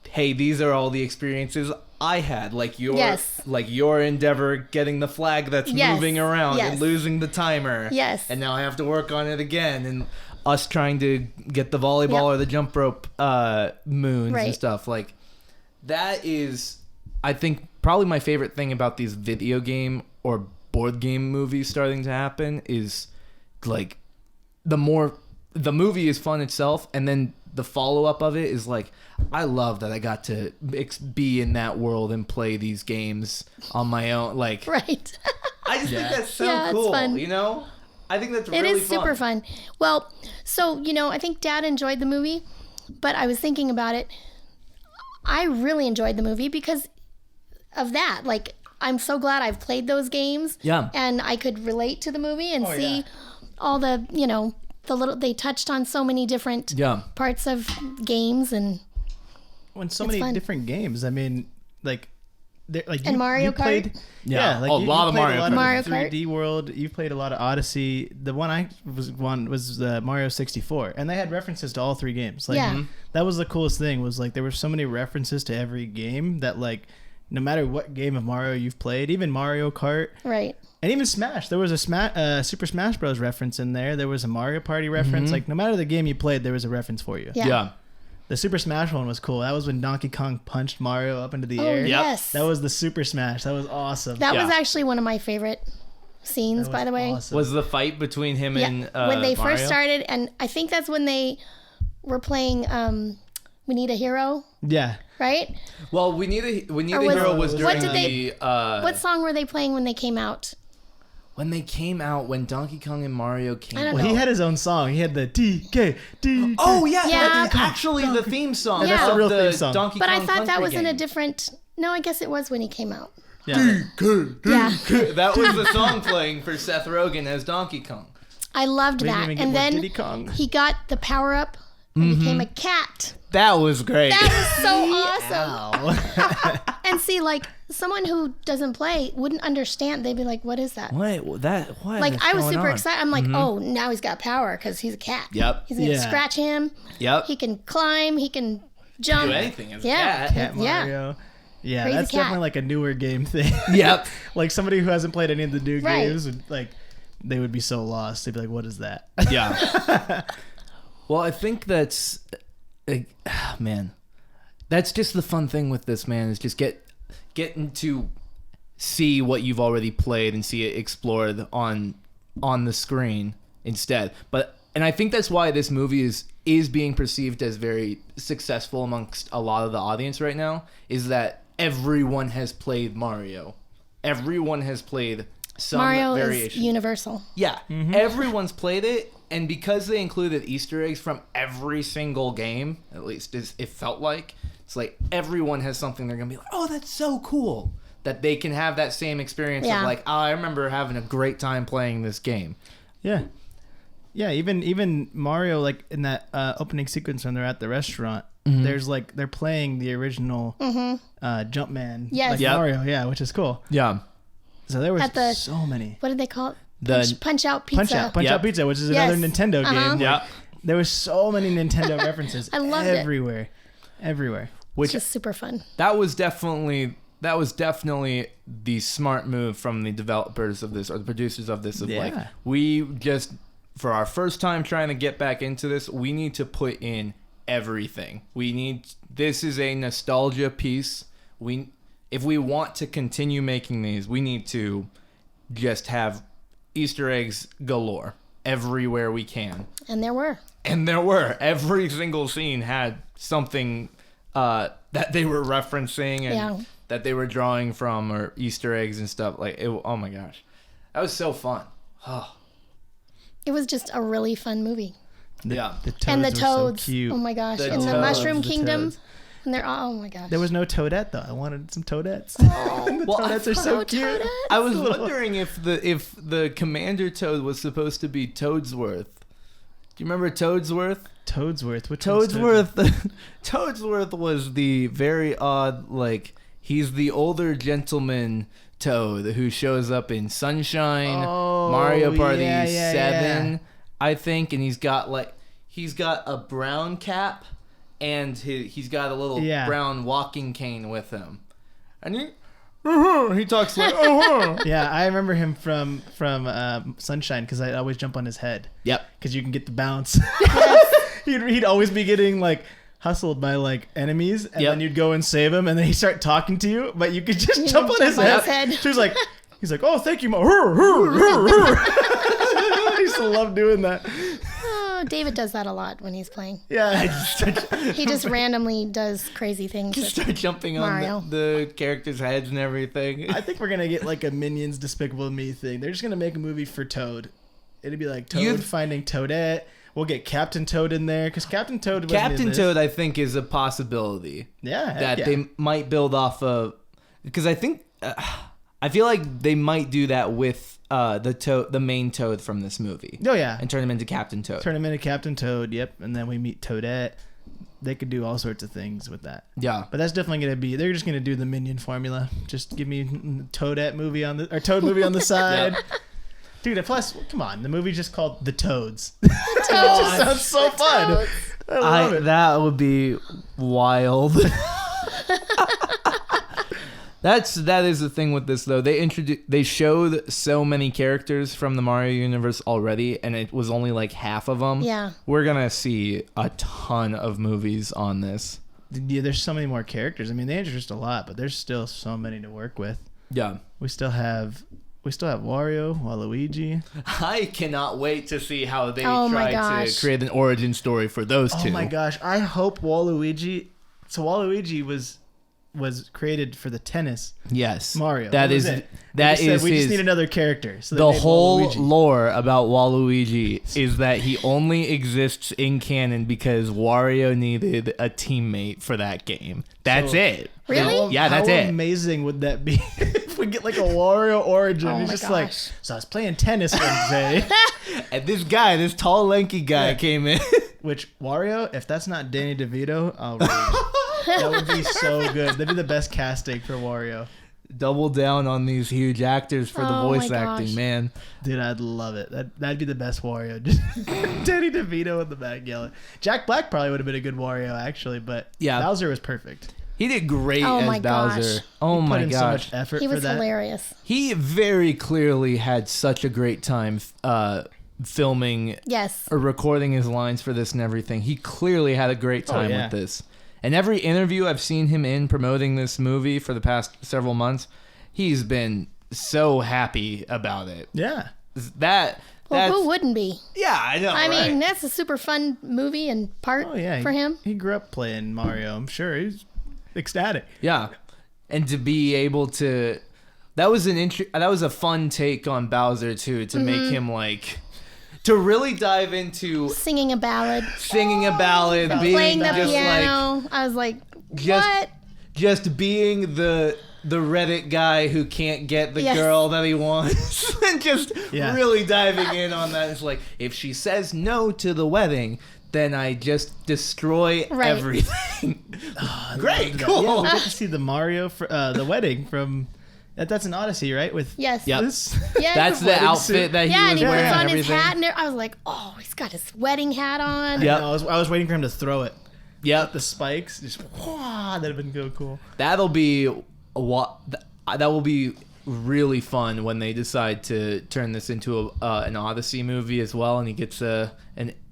hey, these are all the experiences I had, like your endeavor getting the flag that's moving around and losing the timer. Yes. And now I have to work on it again, and us trying to get the volleyball or the jump rope moons and stuff. Like, that is, I think, probably my favorite thing about these video game or board game movies starting to happen is like the movie is fun itself, and then the follow-up of it is like, I love that I got to be in that world and play these games on my own. Like, Right. I just think that's so Yeah, it's cool, fun. you know? I think that's It really is super fun. Well, so, I think Dad enjoyed the movie, but I was thinking about it. I really enjoyed the movie because of that. Like, I'm so glad I've played those games. Yeah. And I could relate to the movie and see all the, they touched on so many different parts of games and when so It's many fun. different games. I mean, like like And Mario Kart? played, Yeah. like A lot of played Mario a lot Kart. Mario of Kart. 3D World. You've played a lot of Odyssey. The one I was Mario 64, and they had references to all 3 games. Like Yeah. that was the coolest thing. Was like there were so many references to every game that like no matter what game of Mario you've played, even Mario Kart. Right. And even Smash, there was a Super Smash Bros. Reference in there. There was a Mario Party reference. Like no matter the game you played, there was a reference for you. Yeah. The Super Smash one was cool. That was when Donkey Kong punched Mario up into the Oh, air. yes. That was the Super Smash. That was awesome. That was Yeah. actually one of my favorite scenes, That by was the way. awesome. Was the fight between him Yeah. and when they Mario? first started, and I think that's when they were playing We Need a Hero, Yeah. right? Well, we need a Or was- hero was what during did they- the What song were they playing when they came out? when they came out, when Donkey Kong and Mario came I don't out. Well, he had his own song. He had the DK. Oh yeah, Yeah. that is actually the theme song. Yeah. That's the of real theme song. Donkey But I Kong thought that Country was in a game. different. No, I guess it was when he came out. Yeah. Yeah, That was the song playing for Seth Rogen as Donkey Kong. I loved We didn't that. even get And more then Diddy Kong. he got the power up and became a cat. That was great. That was so awesome. Ow. And see, like someone who doesn't play wouldn't understand. They'd be like, "What is that?" Wait, what Like is I was going super on? excited. I'm like, "Oh, now he's got power because he's a cat. Yep. He's gonna Yeah. scratch him. Yep. He can climb. He can jump. Do anything as a Yeah. cat. Cat Yeah. Mario. Yeah, Crazy that's cat. definitely like a newer game thing. Yep. Like somebody who hasn't played any of the new Right. games would like they would be so lost. They'd be like, "What is that?" Yeah. Well, I think that's, man, that's just the fun thing with this, man, is just getting to see what you've already played and see it explored on the screen instead. And I think that's why this movie is being perceived as very successful amongst a lot of the audience right now, is that everyone has played Mario. Everyone has played some Mario variation. is universal. Yeah, everyone's played it, and because they included Easter eggs from every single game, at least it felt like, it's like everyone has something they're gonna be like, oh, that's so cool, that they can have that same experience Yeah. of like, oh, I remember having a great time playing this game. Yeah. Yeah, even Mario, like in that opening sequence when they're at the restaurant, there's like they're playing the original Jumpman, Yes. like Yep. Mario, yeah, which is cool. Yeah, So there was At the- so many. What did they call it? The- Punch Out Pizza. Punch Yep. Out Pizza, which is Yes. another Nintendo Uh-huh. game. yeah, Like, there was so many Nintendo references. I loved it. everywhere. Everywhere. which Which is super fun. that was definitely the smart move from the developers of this, or the producers of this, of like, Yeah. we just, for our first time trying to get back into this, we need to put in everything. This is a nostalgia piece. If we want to continue making these, we need to just have Easter eggs galore everywhere we can. And there were. And there were. Every single scene had something that they were referencing and Yeah. that they were drawing from, or Easter eggs and stuff. Like, oh my gosh. That was so fun. Oh, It was just a really fun movie. yeah. The toads And the were toads. so cute. Oh my gosh. The In the toads, Mushroom the Kingdom. toads. And they're all, oh my gosh. There was no Toadette though. I wanted some Toadettes. Oh, Well, Toadettes are so no cute. Toadette. I was wondering if the Commander Toad was supposed to be Toadsworth. Do you remember Toadsworth? Toadsworth. Which one's Toadsworth. Toadsworth was the very odd, like, he's the older gentleman Toad who shows up in Sunshine, Oh, Mario Party yeah, yeah, 7, yeah. I think, and he's got a brown cap, and he's got a little Yeah. brown walking cane with him, and he talks like, oh. Yeah, I remember him from Sunshine because I'd always jump on his head Yep. because you can get the bounce. he'd always be getting like hustled by like enemies, and Yep. then you'd go and save him, and then he'd start talking to you, but you could just You jump on his jump on head. his head. He's like, oh, thank you, I used to love doing that. Oh, David does that a lot when he's playing. Yeah, He just randomly does crazy things. Just with- start jumping Mario. on the characters' heads and everything. I think we're gonna get like a Minions Despicable Me thing. They're just gonna make a movie for Toad. It'd be like Toad You- finding Toadette. We'll get Captain Toad in there because Captain Toad. wasn't in Captain this. Toad, I think, is a possibility. Yeah, heck That yeah. they might build off of, because I think I feel like they might do that with the main Toad from this movie. Oh yeah, And turn him into Captain Toad. turn him into Captain Toad. Yep, and then we meet Toadette. they could do all sorts of things with that. Yeah. But that's definitely gonna be. They're just gonna do the Minion formula. Just give me Toad movie on the side. Yep. Dude, plus, come on, the movie's just called The Toads. Toads. It just sounds so fun. Toads. I love it. That would be wild. That is the thing with this though. They showed so many characters from the Mario universe already, and it was only like half of them. Yeah. We're gonna see a ton of movies on this. Yeah, there's so many more characters. I mean, they introduced a lot, but there's still so many to work with. Yeah. We still have Wario, Waluigi. I cannot wait to see how they Oh my try to gosh. create an origin story for those two. Oh my gosh, I hope Waluigi. So Waluigi was created for the tennis Yes. Mario. That That was is it. that is we just his need another character. So they the made whole Waluigi. lore about Waluigi is that he only exists in canon because Wario needed a teammate for that game. That's So- it. Really? Yeah, that's How it. amazing would that be if we get like a Wario origin? Oh He's my just like, gosh. so I was playing tennis one day. And this tall, lanky guy Yeah. came in. Which Wario, if that's not Danny DeVito, I'll rage. That would be so good. That'd be the best casting for Wario. Double down on these huge actors for the Oh my voice acting, gosh. man. Dude, I'd love it. That'd be the best Wario. Just Danny DeVito in the back yelling. Jack Black probably would have been a good Wario, actually, but Yeah. Bowser was perfect. He did great Oh as my Bowser. gosh. Oh He my put in so gosh. much effort He for was that. hilarious. He very clearly had such a great time filming Yes. or recording his lines for this and everything. He clearly had a great time yeah. with this. And every interview I've seen him in promoting this movie for the past several months, he's been so happy about it. Yeah. That's Well, who wouldn't be? yeah, I know. I right? mean, that's a super fun movie and part Oh yeah. for him. He grew up playing Mario. I'm sure he's ecstatic. Yeah, and to be able to, that was a fun take on Bowser too, to make him like, to really dive into Singing a ballad, singing a ballad, being playing the just like piano. I was like, Just- what? just being the Reddit guy who can't get the Yes. girl that he wants, and just Yeah. really diving in on that. It's like, if she says no to the wedding, then I just destroy Right. everything. Great, Yeah, cool. we get to see the Mario, the wedding from. That's an Odyssey, right? With Yes. Yep. this. Yes. That's the wedding outfit suit. that he Yeah, and was he wearing puts on and his everything. hat, and I was like, oh, he's got his wedding hat on. Yep. I was waiting for him to throw it. Yep. The spikes, just that'd have been so cool. That'll be that will be really fun when they decide to turn this into an Odyssey movie as well, and he gets an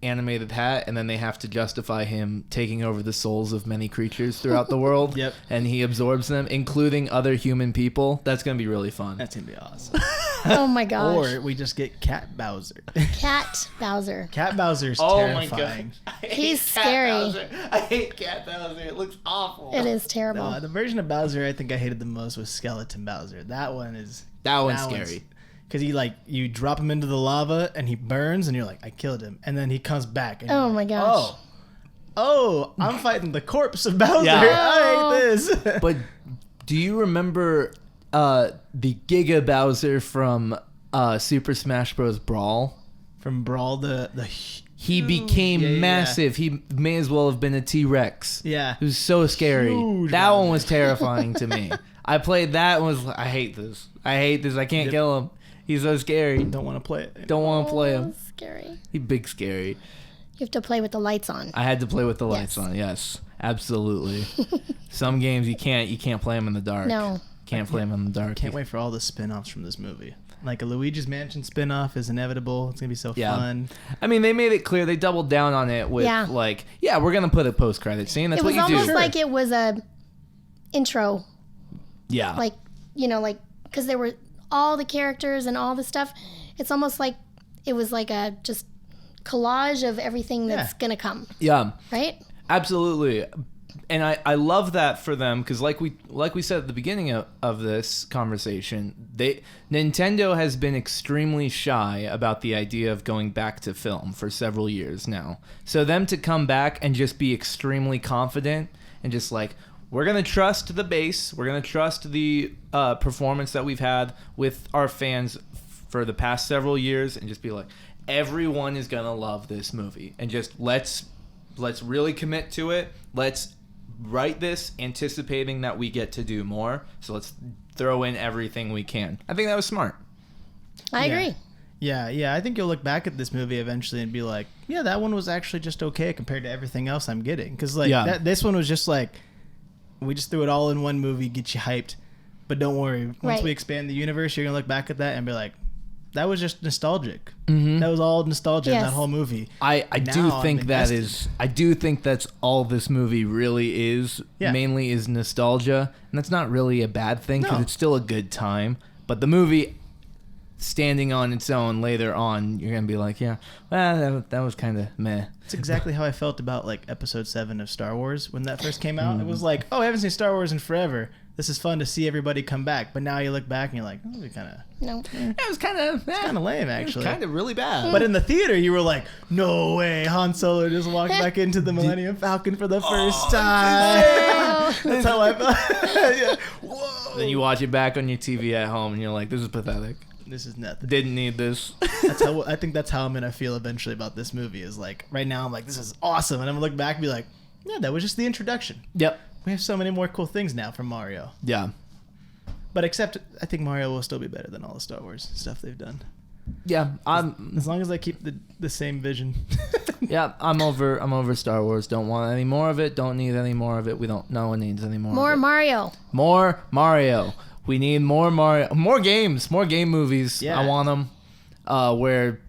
animated hat, and then they have to justify him taking over the souls of many creatures throughout the world. Yep. And he absorbs them, including other human people. That's gonna be really fun. That's gonna be awesome. Oh my gosh. Or we just get Cat Bowser. Cat Bowser. Cat Bowser's Oh my terrifying. god, I hate He's Cat scary. Bowser. I hate Cat Bowser. It looks awful. It is terrible. No, the version of Bowser I think I hated the most was Skeleton Bowser. That one's scary. Because you drop him into the lava and he burns and you're like, I killed him, and then he comes back. And Oh you're my like, gosh. Oh, I'm fighting the corpse of Bowser. Yeah. I hate this. But do you remember the Giga Bowser from Super Smash Bros. Brawl? From Brawl, the He became yeah, yeah. massive. He may as well have been a T-Rex. yeah. It was so scary. Huge That Bowser. one was terrifying to me. I played that and was like, I hate this. I can't kill him. He's so scary. Don't want to play it. Don't want to play Oh, him. scary. He's big scary. You have to play with the lights on. I had to play with the lights Yes. on. Yes, absolutely. Some games you can't play them in the dark. No. Can't play them in the dark. Can't wait for all the spin-offs from this movie. Like a Luigi's Mansion spin-off is inevitable. It's gonna be so Yeah. fun. I mean, they made it clear. They doubled down on it with Yeah. we're gonna put a post-credit scene. That's It what was you almost do. like it was a intro, Yeah. like, because there were all the characters and all the stuff. It's almost like it was like a just collage of everything that's Yeah. gonna come, Yeah. right? Absolutely. And I love that for them because like we said at the beginning of this conversation, Nintendo has been extremely shy about the idea of going back to film for several years now. So them to come back and just be extremely confident and just like, we're going to trust the base, we're going to trust the performance that we've had with our fans for the past several years, and just be like, everyone is going to love this movie, and just let's let's really commit to it. Let's write this anticipating that we get to do more. So let's throw in everything we can. I think that was smart. I agree. Yeah. I think you'll look back at this movie eventually and be like, yeah, that one was actually just okay compared to everything else I'm getting. Because like this one was just like, we just threw it all in one movie, get you hyped. But don't worry, once we expand the universe, you're gonna look back at that and be like, that was just nostalgic. Mm-hmm. That was all nostalgia in that whole movie. I do think that's all this movie really is. Yeah. Mainly is nostalgia, and that's not really a bad thing because it's still a good time. But the movie, standing on its own later on, you're gonna be like, yeah, well, that was kind of meh. It's exactly how I felt about like Episode 7 of Star Wars when that first came out. It was like, oh, I haven't seen Star Wars in forever. This is fun to see everybody come back. But now you look back and you're like, oh, we kind of... No. It was kind of lame, actually. Kind of really bad. But in the theater, you were like, no way, Han Solo just walked back into the Millennium Falcon for the first time. That's how I felt. Yeah. Whoa. Then you watch it back on your TV at home and you're like, this is pathetic. This is nothing. Didn't need this. I think that's how I'm going to feel eventually about this movie is like, right now I'm like, this is awesome. And I'm going to look back and be like, yeah, that was just the introduction. Yep. We have so many more cool things now from Mario. Yeah. But except, I think Mario will still be better than all the Star Wars stuff they've done. Yeah. As long as they keep the same vision. Yeah, I'm over Star Wars. Don't want any more of it. Don't need any more of it. No one needs any more More of it. Mario. More Mario. We need more Mario. More games. More game movies. Yeah. I want them. Where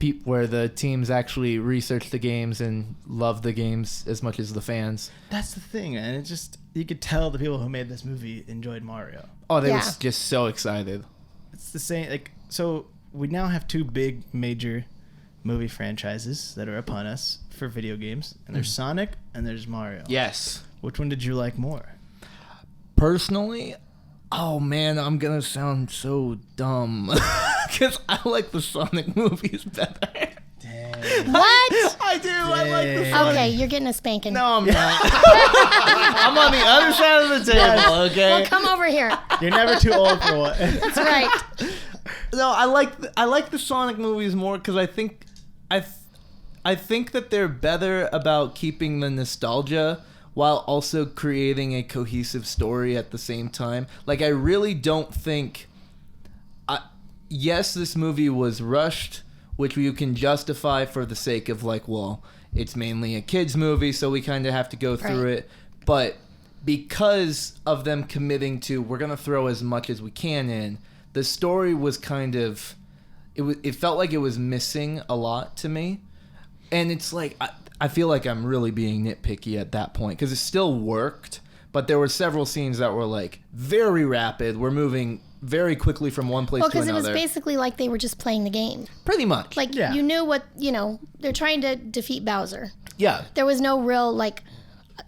the teams actually research the games and love the games as much as the fans. That's the thing, man. It just, you could tell the people who made this movie enjoyed Mario. Oh, they were just so excited. It's the same, like, so we now have two big major movie franchises that are upon us for video games, and there's Sonic and there's Mario. Yes. Which one did you like more? Personally, oh man, I'm gonna sound so dumb. Because I like the Sonic movies better. Dang. What? I do. Dang. I like the Sonic. Okay, you're getting a spanking. No, I'm not. I'm on the other side of the table, okay? Well, come over here. You're never too old for what. That's right. No, I like the Sonic movies more because I think that they're better about keeping the nostalgia while also creating a cohesive story at the same time. Like, I really don't think... yes, this movie was rushed, which you can justify for the sake of, like, well, it's mainly a kid's movie, so we kind of have to go through it. But because of them committing to, we're going to throw as much as we can in, the story was kind of... It felt like it was missing a lot to me. And it's like... I feel like I'm really being nitpicky at that point, because it still worked, but there were several scenes that were, like, very rapid. We're moving very quickly from one place to another. Well, because it was basically like they were just playing the game. Pretty much. Like, you knew what, they're trying to defeat Bowser. Yeah. There was no real, like,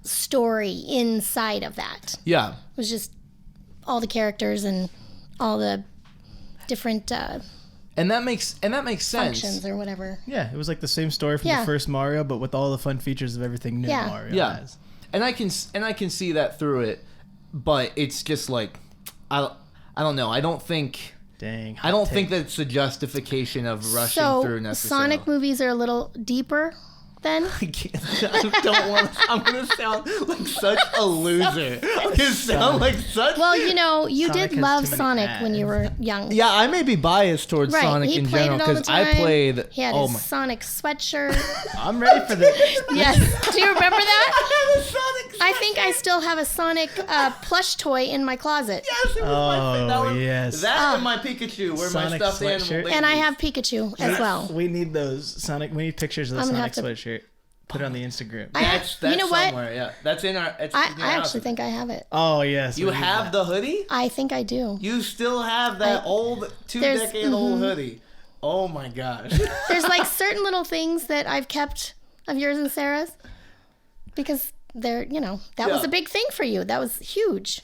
story inside of that. Yeah. It was just all the characters and all the different and that makes sense. Functions or whatever. Yeah, it was like the same story from the first Mario, but with all the fun features of everything new Mario has. And I can see that through it, but it's just like I don't know. I don't think think that's a justification of rushing through necessarily. Sonic movies are a little deeper then? I don't want to. I'm going to sound like such a loser. I'm going to sound like such... Well, you did love Sonic when you were young. Yeah, I may be biased towards Sonic in general because I played... He had his Sonic sweatshirt. I'm ready for this. Yes. Do you remember that? I have a Sonic sweatshirt. I think I still have a Sonic plush toy in my closet. Yes, it was my favorite. Yes. That and my Pikachu were my stuffed animal. And I have Pikachu as well. We need those Sonic... We need pictures of the Sonic sweatshirt. Put it on the Instagram. That's you know somewhere, what? Yeah. That's in our... I actually think I have it. Oh, yes. You have the hoodie? I think I do. You still have that old, 2-decade-old hoodie. Oh, my gosh. There's, like, certain little things that I've kept of yours and Sarah's because they're, that was a big thing for you. That was huge.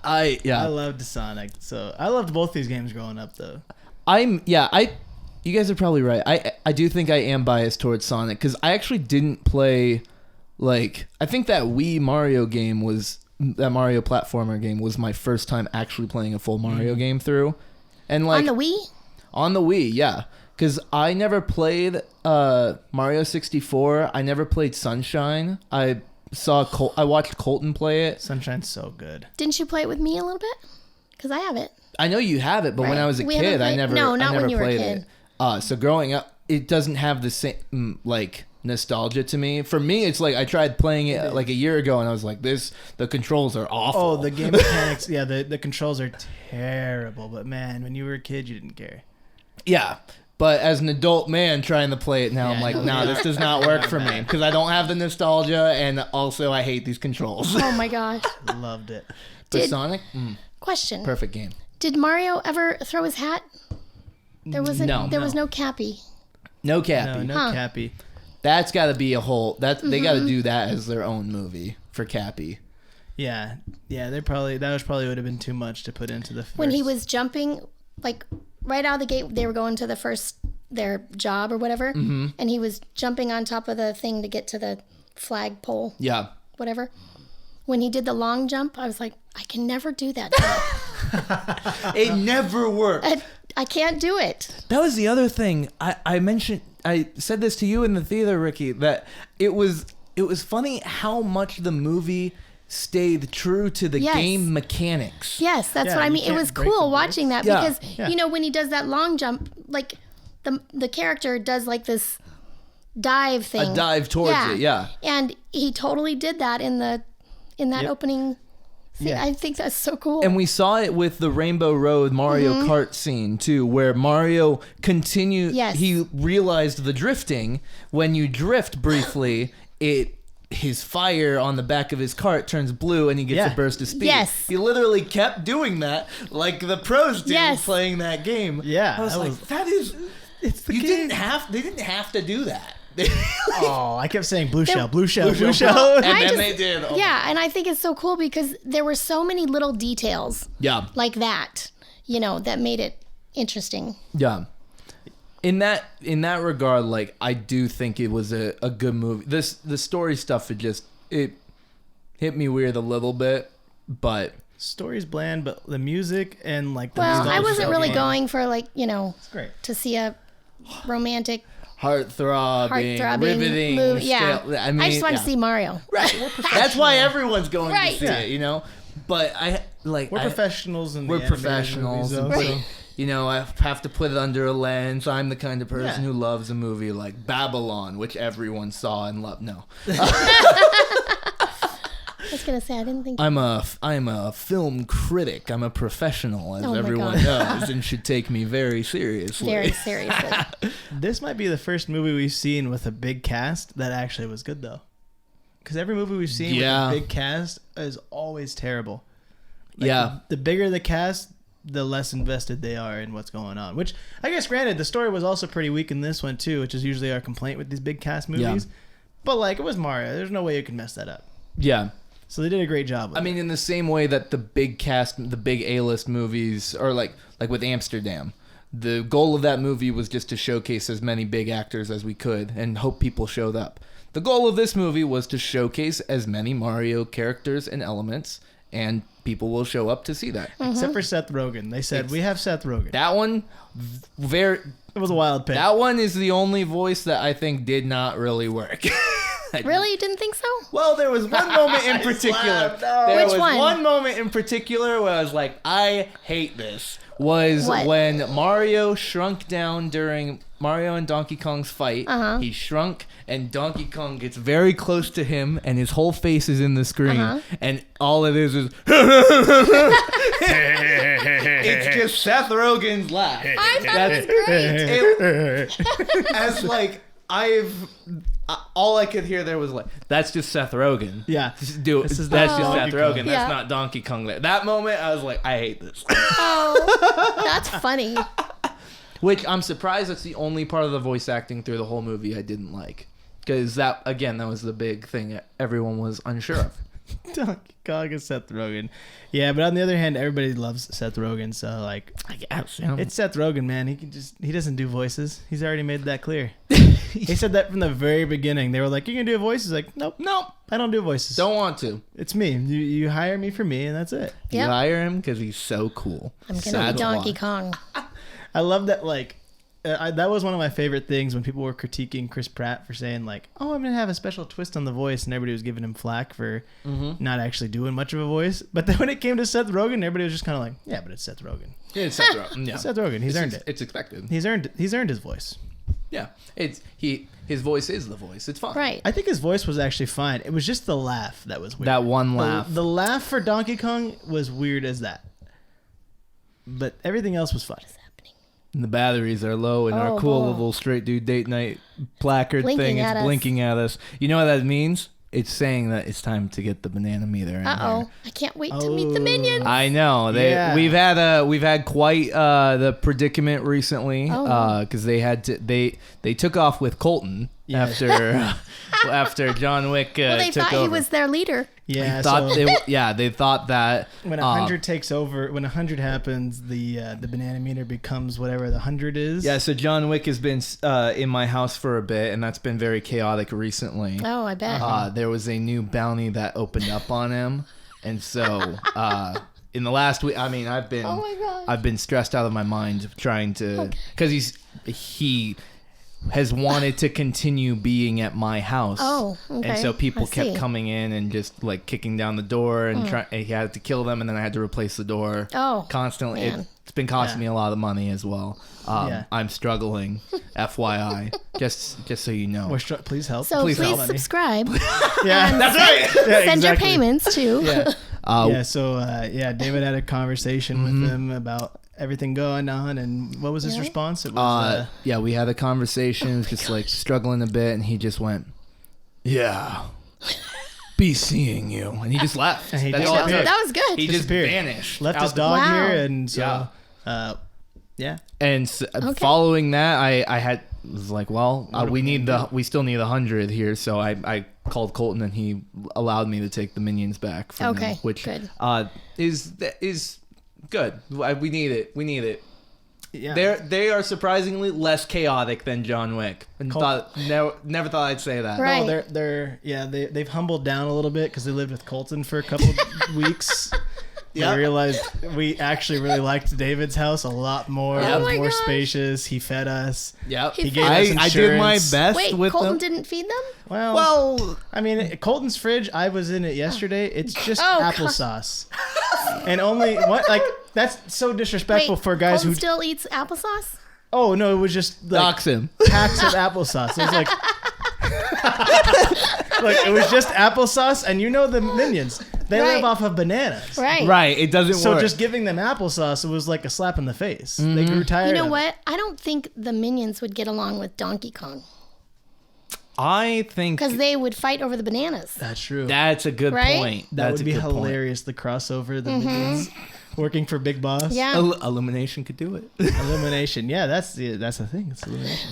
I loved Sonic. So I loved both these games growing up, though. You guys are probably right. I do think I am biased towards Sonic because I actually didn't play, like, I think that Wii Mario game that Mario platformer game was my first time actually playing a full Mario game through. And like on the Wii? On the Wii, yeah. Because I never played Mario 64. I never played Sunshine. I watched Colton play it. Sunshine's so good. Didn't you play it with me a little bit? Because I have it. I know you have it, but when I was a kid, I never played it. So growing up, it doesn't have the same like nostalgia to me. For me, it's like I tried playing it like a year ago, and I was like, the controls are awful. Oh, the game mechanics. Yeah, the controls are terrible. But man, when you were a kid, you didn't care. Yeah. But as an adult man trying to play it now, I'm like, nah, this does not work for me because I don't have the nostalgia, and also I hate these controls. Oh my gosh. Loved it. But Sonic? Question. Perfect game. Did Mario ever throw his hat? There was no Cappy. No Cappy. No Cappy. That's got to be a whole. They got to do that as their own movie for Cappy. Yeah. That probably would have been too much to put into the first. When he was jumping, like right out of the gate, they were going to their job or whatever, and he was jumping on top of the thing to get to the flagpole. Yeah. Whatever. When he did the long jump, I was like, I can never do that. It never worked. I can't do it. That was the other thing I mentioned. I said this to you in the theater, Ricky, that it was funny how much the movie stayed true to the game mechanics. Yes, that's what I mean. It was cool watching that because when he does that long jump, like the character does like this dive thing. A dive towards it, yeah. And he totally did that in that opening scene. Yeah. I think that's so cool. And we saw it with the Rainbow Road Mario Kart scene too, where Mario continued. Yes. He realized the drifting. When you drift briefly, his fire on the back of his cart turns blue and he gets a burst of speed. Yes. He literally kept doing that like the pros do playing that game. Yeah. I was like, it's the game. They didn't have to do that. I kept saying blue shell. And then they did. Oh. Yeah, and I think it's so cool because there were so many little details. Yeah. Like that, that made it interesting. Yeah. In that regard, like I do think it was a good movie. The story stuff it hit me weird a little bit, but story's bland, but the music and like the I wasn't really going for like it's great to see a romantic heart-throbbing riveting movie. Yeah. I just want to see Mario. Right. That's why everyone's going to see it, But we're professionals and we're professionals. And right. I have to put it under a lens. I'm the kind of person who loves a movie like Babylon, which everyone saw and loved. No. I was gonna say I didn't think I'm a film critic. I'm a professional, as everyone knows, and should take me very seriously. Very seriously. This might be the first movie we've seen with a big cast that actually was good, though. Because every movie we've seen with a big cast is always terrible. The bigger the cast, the less invested they are in what's going on. Which, I guess, granted, the story was also pretty weak in this one, too, which is usually our complaint with these big cast movies. But, it was Mario. There's no way you could mess that up. Yeah. So they did a great job with it. In the same way that the big cast, the big A-list movies, or like with Amsterdam, the goal of that movie was just to showcase as many big actors as we could and hope people showed up. The goal of this movie was to showcase as many Mario characters and elements, and people will show up to see that. Except for Seth Rogen. They said, we have Seth Rogen. That one, it was a wild pick. That one is the only voice that I think did not really work. Really? You didn't think so? Well, there was one moment in particular. Which one? One moment in particular where I was like, I hate this. Was when Mario shrunk down during Mario and Donkey Kong's fight. He shrunk, and Donkey Kong gets very close to him, and his whole face is in the screen, and all it is it's just Seth Rogen's laugh. I thought it was great. As all I could hear there was that's just Seth Rogen. Yeah. That's just Seth Rogen. That's not Donkey Kong. That moment, I was like, I hate this. Oh, that's funny. Which I'm surprised that's the only part of the voice acting through the whole movie I didn't like. Because that was the big thing that everyone was unsure of. Donkey Kong and Seth Rogen. Yeah, but on the other hand, everybody loves Seth Rogen, so I guess, it's Seth Rogen, man. He doesn't do voices. He's already made that clear. He said that from the very beginning. They were like, "You can do voices?" Like, nope, I don't do voices. Don't want to. It's me. You hire me for me, and that's it. Yep. You hire him because he's so cool. I'm gonna be Donkey Kong. I love that. that was one of my favorite things when people were critiquing Chris Pratt for saying like, "Oh, I'm gonna have a special twist on the voice," and everybody was giving him flack for not actually doing much of a voice. But then when it came to Seth Rogen, everybody was just kind of like, "Yeah, but it's Seth Rogen. Yeah, it's Seth Rogen. Yeah. Seth Rogen. He's earned it. It's expected. He's earned his voice." Yeah, his voice is the voice. It's fine. Right. I think his voice was actually fine. It was just the laugh that was weird. That one laugh. The laugh for Donkey Kong was weird as that. But everything else was fun. And the batteries are low, and our cool little straight dude date night placard thing is blinking at us. You know what that means? It's saying that it's time to get the banana meter in here. I can't wait to meet the minions. I know. We've had quite the predicament recently because they took off with Colton after John Wick they took thought over. he was their leader. Yeah, they thought that when 100 takes over, when 100 happens, the banana meter becomes whatever the 100 is. Yeah, so John Wick has been in my house for a bit, and that's been very chaotic recently. Oh, I bet. There was a new bounty that opened up on him, and so in the last week, I mean, I've been stressed out of my mind trying to, because he has wanted to continue being at my house. Oh, okay. And so people kept coming in and just like kicking down the door and he had to kill them, and then I had to replace the door constantly. Man. It's been costing me a lot of money as well. I'm struggling, FYI, just so you know. Please help. So please subscribe. Yeah, that's right. Send your payments too. Yeah. David had a conversation with him about everything going on, and what was his response? It was we had a conversation. It was just like struggling a bit, and he just went, "Yeah, be seeing you," and he just left. And he That's all it took. That was good. He just vanished. Left his dog here, and so And following that, I was like, well, we still need 100 here, so I called Colton, and he allowed me to take the minions back from him, which good. is good. We need it. Yeah. They are surprisingly less chaotic than John Wick. And never thought I'd say that. Right. No, they've humbled down a little bit because they lived with Colton for a couple weeks. I realized we actually really liked David's house a lot more. Oh It was my more gosh. spacious. He fed us. Yep. He gave us I did my insurance. best Wait, with Colton them. didn't feed them? Well, I mean, Colton's fridge, I was in it yesterday. It's just applesauce. And only that's so disrespectful for guys Colton who still eats applesauce? Oh no, it was just like Dox him. packs of applesauce. It was like it was just applesauce, and the minions. They live off of bananas. Right. It doesn't So work. just giving them applesauce, it was like a slap in the face. They grew tired. You know of what? it. I don't think the minions would get along with Donkey Kong I think because they would fight over the bananas. That's true. that's a good Right? point. That That's would be a good point. hilarious. The crossover, the minions working for Big Boss. Yeah. Illumination could do it. Elimination. Yeah, that's the thing. It's elimination.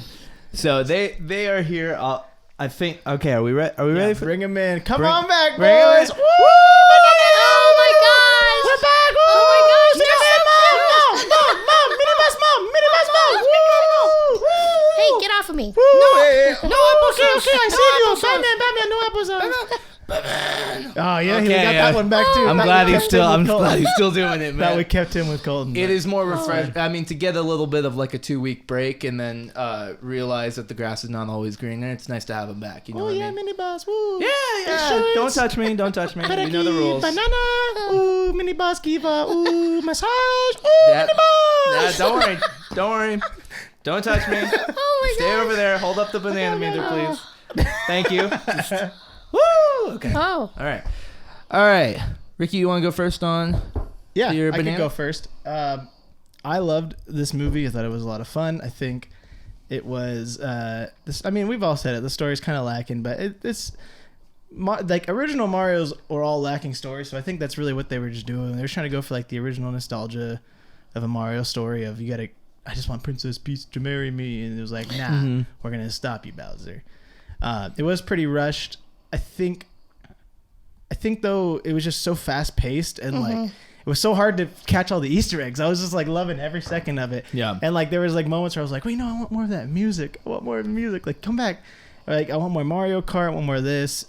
So they are here. I think. Okay, are we ready? Are we ready for? Bring him in. Come Bring- on back, bring 'em boys. in. Woo! Oh my gosh! We're back. Woo! Oh my gosh, they're so Mom, mini bus, mom. Woo! Hey, get off of me. No, applesauce. okay, I see you. Batman, no applesauce. Oh yeah, he got that one back too. I'm That glad we he's kept still. him I'm with Colton. glad he's still doing it, man. That we kept him with Colton. It is more refreshing. I mean, to get a little bit of like a 2-week break and then realize that the grass is not always greener. It's nice to have him back. You know what I mean? mini bus. Woo! Yeah. Don't touch me. Don't touch me. You know the rules. Banana. Ooh, mini bus Kiva. Ooh, massage. Ooh, Yeah. mini bus. Don't worry. Don't worry. Don't touch me. Oh my Stay gosh. over there. Hold up the banana meter, please. Thank you. Woo! Okay. Oh. All right. Ricky, you want to go first on? Yeah, Your I banana? can go first. I loved this movie. I thought it was a lot of fun. I think it was. I mean, we've all said it. The story's kind of lacking, but original Mario's were all lacking stories. So I think that's really what they were just doing. They were trying to go for like the original nostalgia of a Mario story. Of I just want Princess Peach to marry me, and it was like, nah, we're gonna stop you, Bowser. It was pretty rushed. I think though it was just so fast paced and like it was so hard to catch all the Easter eggs. I was just like loving every second of it. Yeah. And like there was like moments where I was like, wait, no, I want more of that music. I want more of the music. Like come back. Like I want more Mario Kart. I want more of this.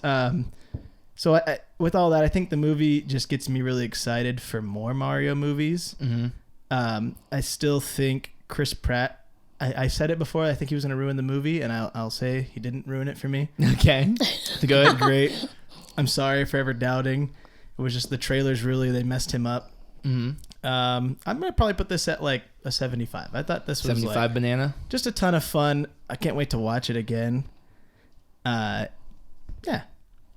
So I, with all that, I think the movie just gets me really excited for more Mario movies. I still think Chris Pratt I said it before. I think he was going to ruin the movie, and I'll say he didn't ruin it for me. Okay. Good. Great. I'm sorry for ever doubting. It was just the trailers they messed him up. Mm-hmm. I'm going to probably put this at like a 75. I thought this was 75 like banana. just a ton of fun. I can't wait to watch it again. Yeah.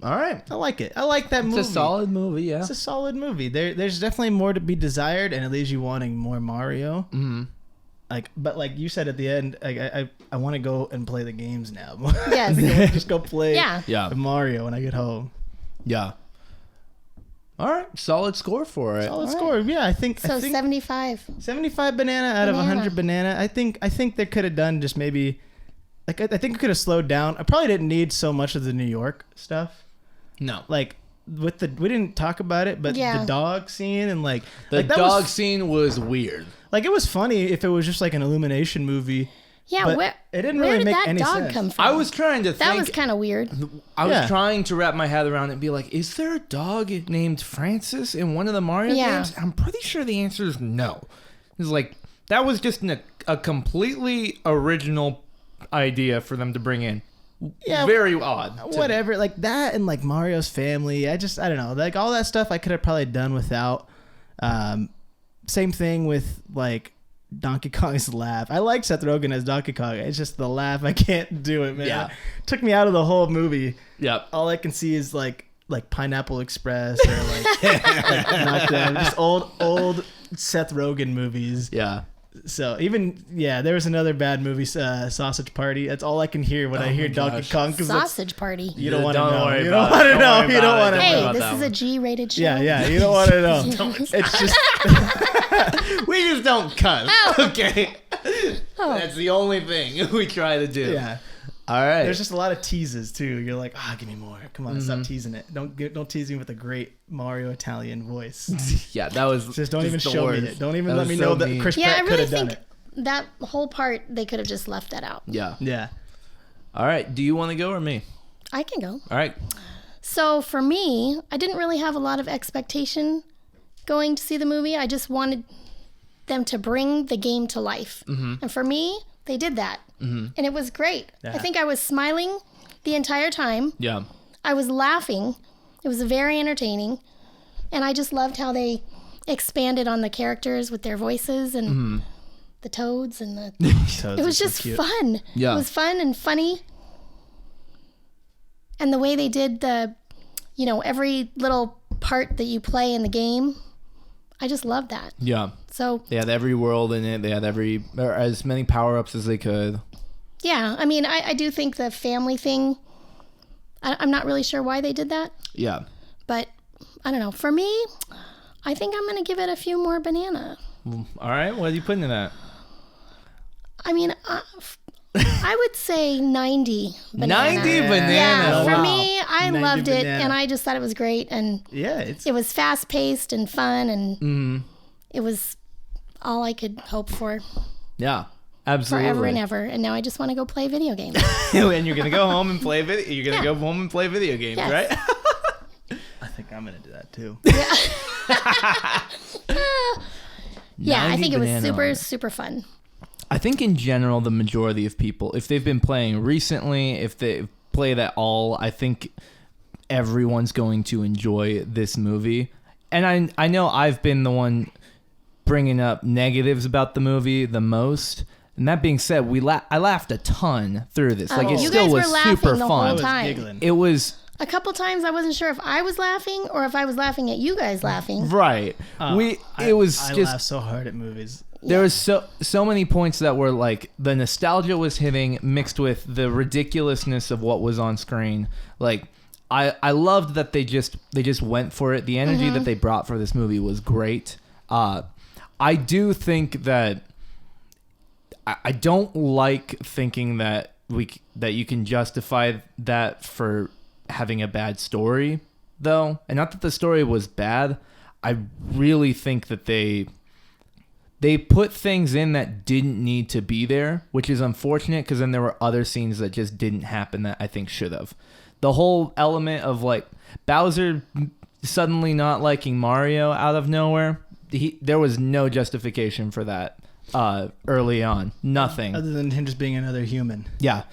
All right. I like it. I like that movie. It's a solid movie, yeah. It's a solid movie. There's definitely more to be desired, and it leaves you wanting more Mario. Mm-hmm. But like you said at the end, I want to go and play the games now. Yes. Just go play Yeah. Mario when I get home. Yeah. All right. Solid score for it. Solid score. Yeah, I think So 75. 75 banana out of 100 banana. I think they could have done just maybe like I think it could have slowed down. I probably didn't need so much of the New York stuff. No. Like we didn't talk about it, but the dog scene and like The that dog was, scene was weird. like it was funny if it was just like an Illumination movie. Yeah, but where it didn't where really did make that any dog sense. come from? I was trying to That think. was kind of weird. I was Yeah. trying to wrap my head around it and be like, is there a dog named Francis in one of the Mario games? I'm pretty sure the answer is no. It's like, that was just a completely original idea for them to bring in. Yeah, Very odd. to me. whatever, like that and like Mario's family. I don't know, like all that stuff I could have probably done without. Same thing with like Donkey Kong's laugh. I like Seth Rogen as Donkey Kong. It's just the laugh. I can't do it, man. Yeah. Took me out of the whole movie. Yep. All I can see is like Pineapple Express or like Knockdown. Just old Seth Rogen movies. Yeah. So even there was another bad movie, Sausage Party. That's all I can hear when I hear Donkey Kong. Sausage Party. You don't want to know. worry You about don't want it. to know. Don't You don't worry want to about it. Hey, know. about this that is a one. G-rated show. Yeah. You don't want to know. It's just We just don't cuss. Oh. Okay. That's the only thing we try to do. yeah. All right. There's just a lot of teases too. You're like, give me more. Come on, stop teasing it. Don't tease me with a great Mario Italian voice. Yeah, that was Just don't even the show me worst. it. Don't even That let was me so know that mean. Chris Yeah, I Pratt could really have done think it. that whole part, they could have just left that out. Yeah. Yeah. All right. Do you want to go or me? I can go. All right. So for me, I didn't really have a lot of expectation going to see the movie. I just wanted them to bring the game to life. Mm-hmm. And for me, they did that. Mm-hmm. And it was great. Yeah. I think I was smiling the entire time. Yeah. I was laughing. It was very entertaining. And I just loved how they expanded on the characters with their voices and the toads and the... Toads It was are so just cute. fun. Yeah. It was fun and funny. And the way they did every little part that you play in the game, I just loved that. Yeah. So, They had every world in it. They had as many power-ups as they could. yeah, I mean, I do think the family thing, I'm not really sure why they did that, Yeah. but I don't know. For me, I think I'm going to give it a few more banana. All right. What are you putting in that? I mean, I would say 90 banana. 90 banana. Yeah, for Wow. me, I 90 loved it, banana. and I just thought it was great, and Yeah, it's it was fast-paced and fun, and it was all I could hope for Yeah. Absolutely. forever and ever. And now I just want to go play video games. And you're gonna go home and play video. You're gonna go home and play video games, Yes. right? I think I'm gonna do that too. Yeah, I 90 think it was banana super, on it. super fun. I think in general, the majority of people, if they've been playing recently, if they play at all, I think everyone's going to enjoy this movie. And I know I've been the one bringing up negatives about the movie the most. And that being said, I laughed a ton through this. Like, it You still guys were was laughing super the fun. I whole was time. giggling. It was A couple times I wasn't sure if I was laughing or if I was laughing at you guys laughing. right. Oh, It was I just laugh so hard at movies. there was so many points that were like the nostalgia was hitting mixed with the ridiculousness of what was on screen. Like I loved that they just went for it. The energy that they brought for this movie was great. I do think that I don't like thinking that that you can justify that for having a bad story though. And not that the story was bad. I really think that they put things in that didn't need to be there, which is unfortunate because then there were other scenes that just didn't happen that I think should have. The whole element of like Bowser suddenly not liking Mario out of nowhere, there was no justification for that early on. Nothing. Other than him just being another human. Yeah.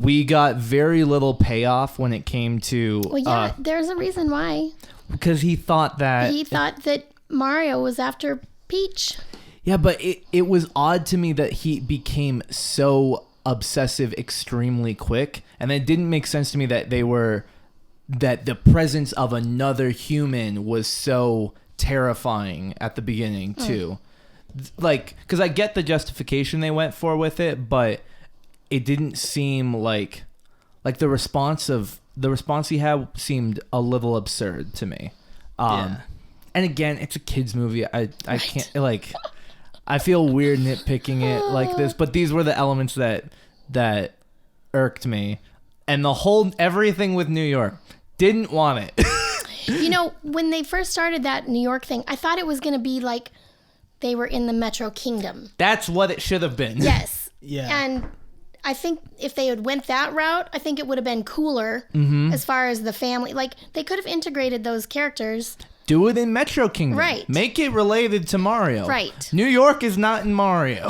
We got very little payoff when it came to... Well, yeah, there's a reason why. Because he thought that... He thought that Mario was after Peach. Yeah, but it was odd to me that he became so obsessive extremely quick. And it didn't make sense to me that that the presence of another human was so terrifying at the beginning, too. Like, because I get the justification they went for with it, but it didn't seem like the response he had seemed a little absurd to me. And again, it's a kids movie. I can't like. I feel weird nitpicking it like this, but these were the elements that irked me, and everything with New York didn't want it. You know, when they first started that New York thing, I thought it was going to be like they were in the Metro Kingdom. That's what it should have been. Yes. Yeah. And I think if they had went that route, I think it would have been cooler as far as the family. Like, they could have integrated those characters. Do it in Metro Kingdom. Right. Make it related to Mario. Right. New York is not in Mario.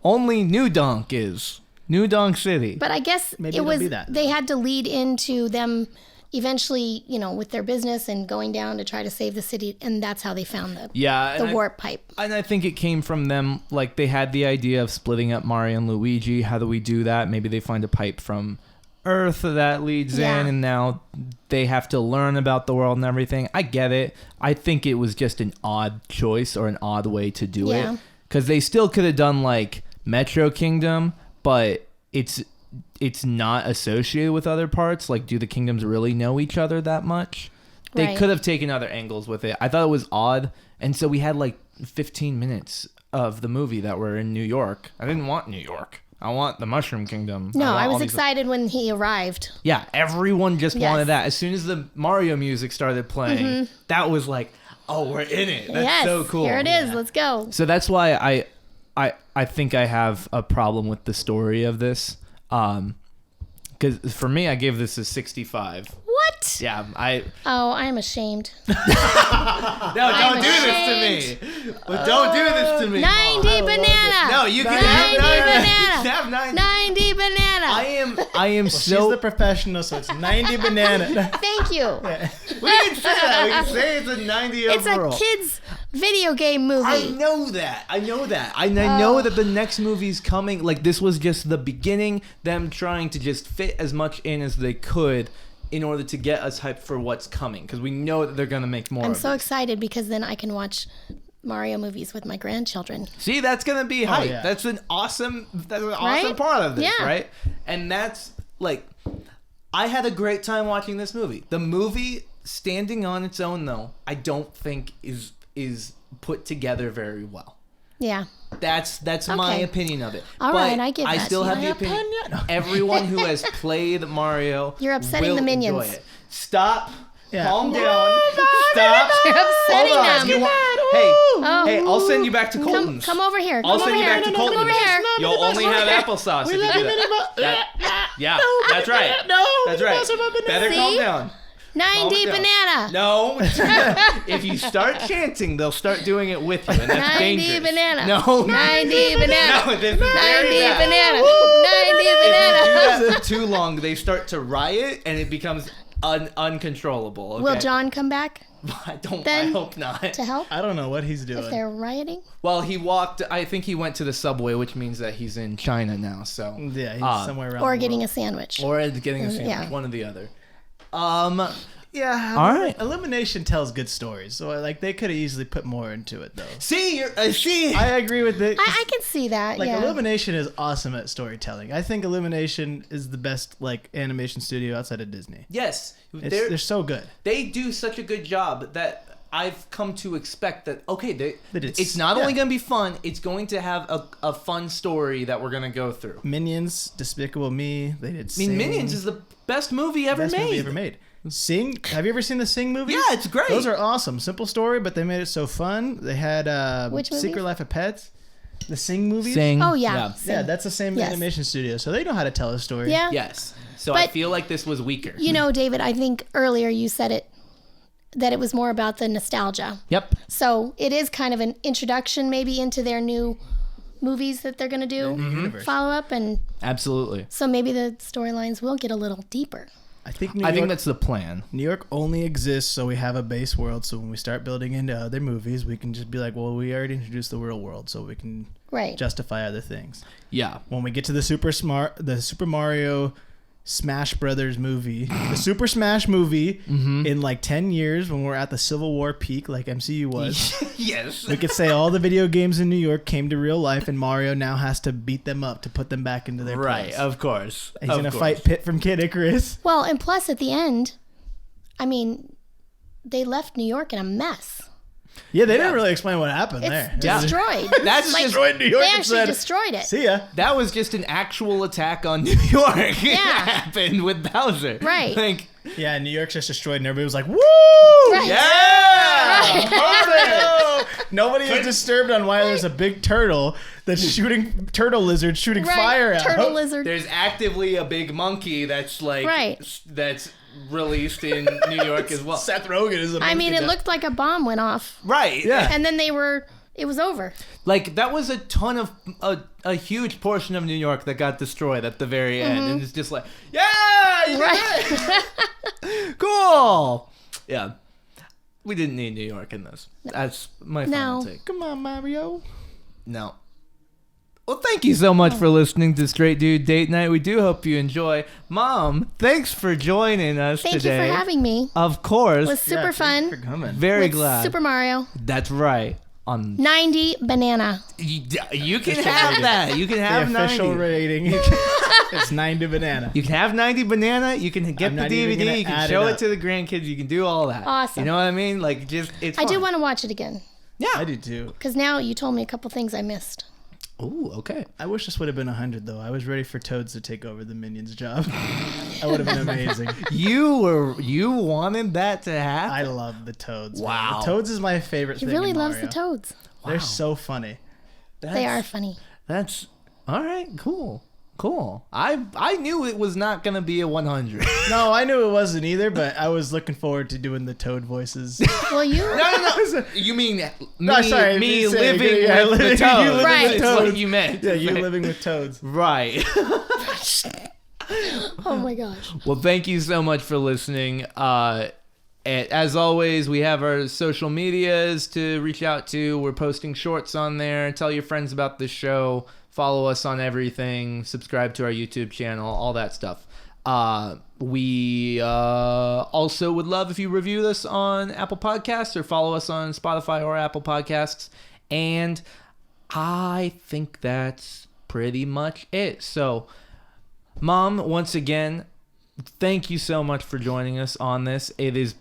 Only New Donk is. New Donk City. But I guess Maybe it it'll was be that. they had to lead into them eventually, you know, with their business and going down to try to save the city, and that's how they found the warp pipe. And I think it came from them, like, they had the idea of splitting up Mario and Luigi. How do we do that? Maybe they find a pipe from Earth that leads in, and now they have to learn about the world and everything. I get it. I think it was just an odd choice or an odd way to do it. Because they still could have done, like, Metro Kingdom, but it's not associated with other parts. Like, do the kingdoms really know each other that much? They could have taken other angles with it. I thought it was odd. And so we had like 15 minutes of the movie that were in New York. I didn't want New York. I want the Mushroom Kingdom. No, I was excited when he arrived. Yeah, everyone just wanted that. As soon as the Mario music started playing, that was like, oh, we're in it. That's so cool. Here it is. Let's go. So that's why I think I have a problem with the story of this. Because for me, I gave this a 65. What? Yeah, I am ashamed. No, don't do this to me. But don't do this to me. 90 banana. No, you can 90 have 90. banana. You can have 90. 90 banana. I am Well, so... she's the professional, so it's 90 banana. Thank you. We can say that. We can say it's a 90 It's overall. a kid's video game movie. I know that. I know that the next movie's coming. Like, this was just the beginning, them trying to just fit as much in as they could in order to get us hyped for what's coming. Because we know that they're going to make more I'm of so it. excited because then I can watch Mario movies with my grandchildren. See, that's going to be hype. yeah. That's an awesome Right? part of this, Yeah. right? And that's, like, I had a great time watching this movie. The movie, standing on its own, though, I don't think is put together very well. Yeah. That's my opinion of it. All but right, I give I that still to have you. the opinion. Everyone who has played Mario, You're upsetting will the minions. Enjoy it. Stop. Yeah. Calm down. Stop. You're upsetting Hold on. them. You want- hey, I'll send you back to Colton's. Come over here. I'll Come send over you here. back to Come Colton's. over here. You'll only have applesauce if you do that. Yeah, that's right. That's right. Better calm See? down. 90 down. banana. No. If you start chanting, they'll start doing it with you, and that's 90 dangerous. banana. No. 90 banana. No, this is 90 very bad. banana. 90 If banana. you do that for too long, they start to riot, and it becomes uncontrollable. Okay? Will John come back I then hope not. to help I don't know what he's if doing. they're rioting? Well, he walked. I think he went to the subway, which means that he's in China now. So Yeah, he's somewhere around. Or the getting world. a sandwich? or getting a sandwich, Yeah. one or the other. Yeah. All right. Elimination tells good stories, so like they could have easily put more into it though. See, see. I agree with it. I can see that. Like yeah. Illumination is awesome at storytelling. I think Illumination is the best like animation studio outside of Disney. Yes, They're so good. they do such a good job that I've come to expect that. Okay, it's- it's not yeah. only going to be fun; it's going to have a fun story that we're going to go through. Minions, Despicable Me. They did. I mean, Minions is the best movie ever best made. movie ever made. Sing. Have you ever seen the Sing movies? Yeah, it's great. Those are awesome. Simple story, but they made it so fun. They had Which movies? Secret Life of Pets. The Sing movies. Sing. Oh, yeah. Yeah, that's the same Yes. animation studio, so they know how to tell a story. Yeah. Yes. So I But- feel like this was weaker. You know, David, I think earlier you said it that it was more about the nostalgia. Yep. So it is kind of an introduction maybe into their new movies that they're going to do, follow up. And Absolutely. so maybe the storylines will get a little deeper. I think I think that's the plan. New York only exists so we have a base world. So when we start building into other movies, we can just be like, well, we already introduced the real world, so we can justify other things. Yeah. When we get to the Super Mario Smash Brothers movie, the Super Smash movie, in like 10 years when we're at the Civil War peak, like MCU was, Yes. we could say all the video games in New York came to real life, and Mario now has to beat them up to put them back into their Right, place. of course. He's gonna fight Pit from Kid Icarus. Well, and plus at the end, I mean, they left New York in a mess. Yeah, they didn't really explain what happened It's there. destroyed. That's Like, just Destroyed New York they and actually said, destroyed it. see ya. that was just an actual attack on New York. It Yeah. happened with Bowser. Right. Like, Yeah, New York's just destroyed, and everybody was like, woo! Right. yeah. Oh, nobody is disturbed on why there's a big turtle that's shooting turtle lizards shooting Right. fire out. Turtle lizard. There's actively a big monkey that's like Right. that's released in New York as well. Seth Rogen is a I mean, monkey it now. looked like a bomb went off. Right. Yeah. And then it was over. Like that was a ton of a huge portion of New York that got destroyed at the very end, and it's just like, yeah, you did Right. it. Cool. Yeah, we didn't need New York in this. That's my final No. take. Come on, Mario. No. Well, thank you so much for listening to Straight Dude Date Night. We do hope you enjoy. Mom, thanks for joining us Thank today. you for having me. Of course. It was super Thanks for fun. coming. Very With glad. Super Mario. That's right. On 90 banana. you can have that. You can The have official 90. rating. It's 90 banana. You can have 90 banana. You can get I'm the not even DVD. gonna You can add show it it up. to the grandkids. You can do all that. Awesome. You know what I mean? Like, just it's. I do fun. want to watch it again. Yeah. I do too. Because now you told me a couple things I missed. Ooh, okay. I wish this would have been 100 though. I was ready for Toads to take over the Minions job. That would have been amazing. You wanted that to happen. I love the Toads. man. Wow. The Toads is my favorite He thing really in loves Mario. the toads. They're so funny. They are funny. That's all right. Cool. I knew it was not gonna be a 100. No, I knew it wasn't either, but I was looking forward to doing the Toad voices. Well, you. No. You mean me? No, sorry, me you said- living yeah, with the living- toads. you living Right. That's with what toads. you meant. Yeah, you living with Toads. Right. Oh my gosh. Well, thank you so much for listening. As always, we have our social medias to reach out to. We're posting shorts on there. Tell your friends about the show. Follow us on everything. Subscribe to our YouTube channel. All that stuff. We also would love if you review us on Apple Podcasts or follow us on Spotify or Apple Podcasts. And I think that's pretty much it. So, Mom, once again, thank you so much for joining us on this. It is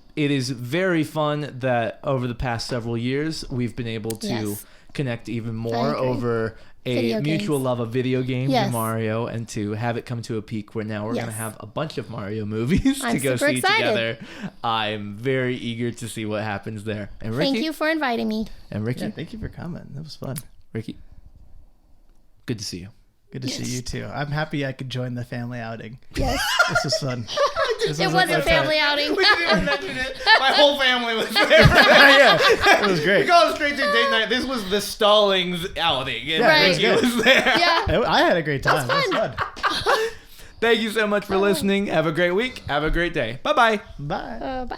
very fun that over the past several years we've been able to Yes. connect even I more agree. over a Video mutual games. love of video games Yes. and Mario, and to have it come to a peak where now we're Yes. going to have a bunch of Mario movies I'm to go super see excited. together. I'm very eager to see what happens there. And Ricky, Thank you for inviting me. and Ricky, Yeah, thank you for coming. That was fun. Ricky, good to see you. Good to see you too. I'm happy I could join the family outing. Yes. This was fun. This It was was like a my family time. outing. We didn't even mention it. My whole family was there. Yeah, it was We great. call it Straight to Date Night. This was the Stallings outing, and Yeah, it Ricky was good. was there. Yeah. I had a great time. That was It was fun. Thank you so much for listening. Have a great week. Have a great day. Bye-bye. Bye. Bye.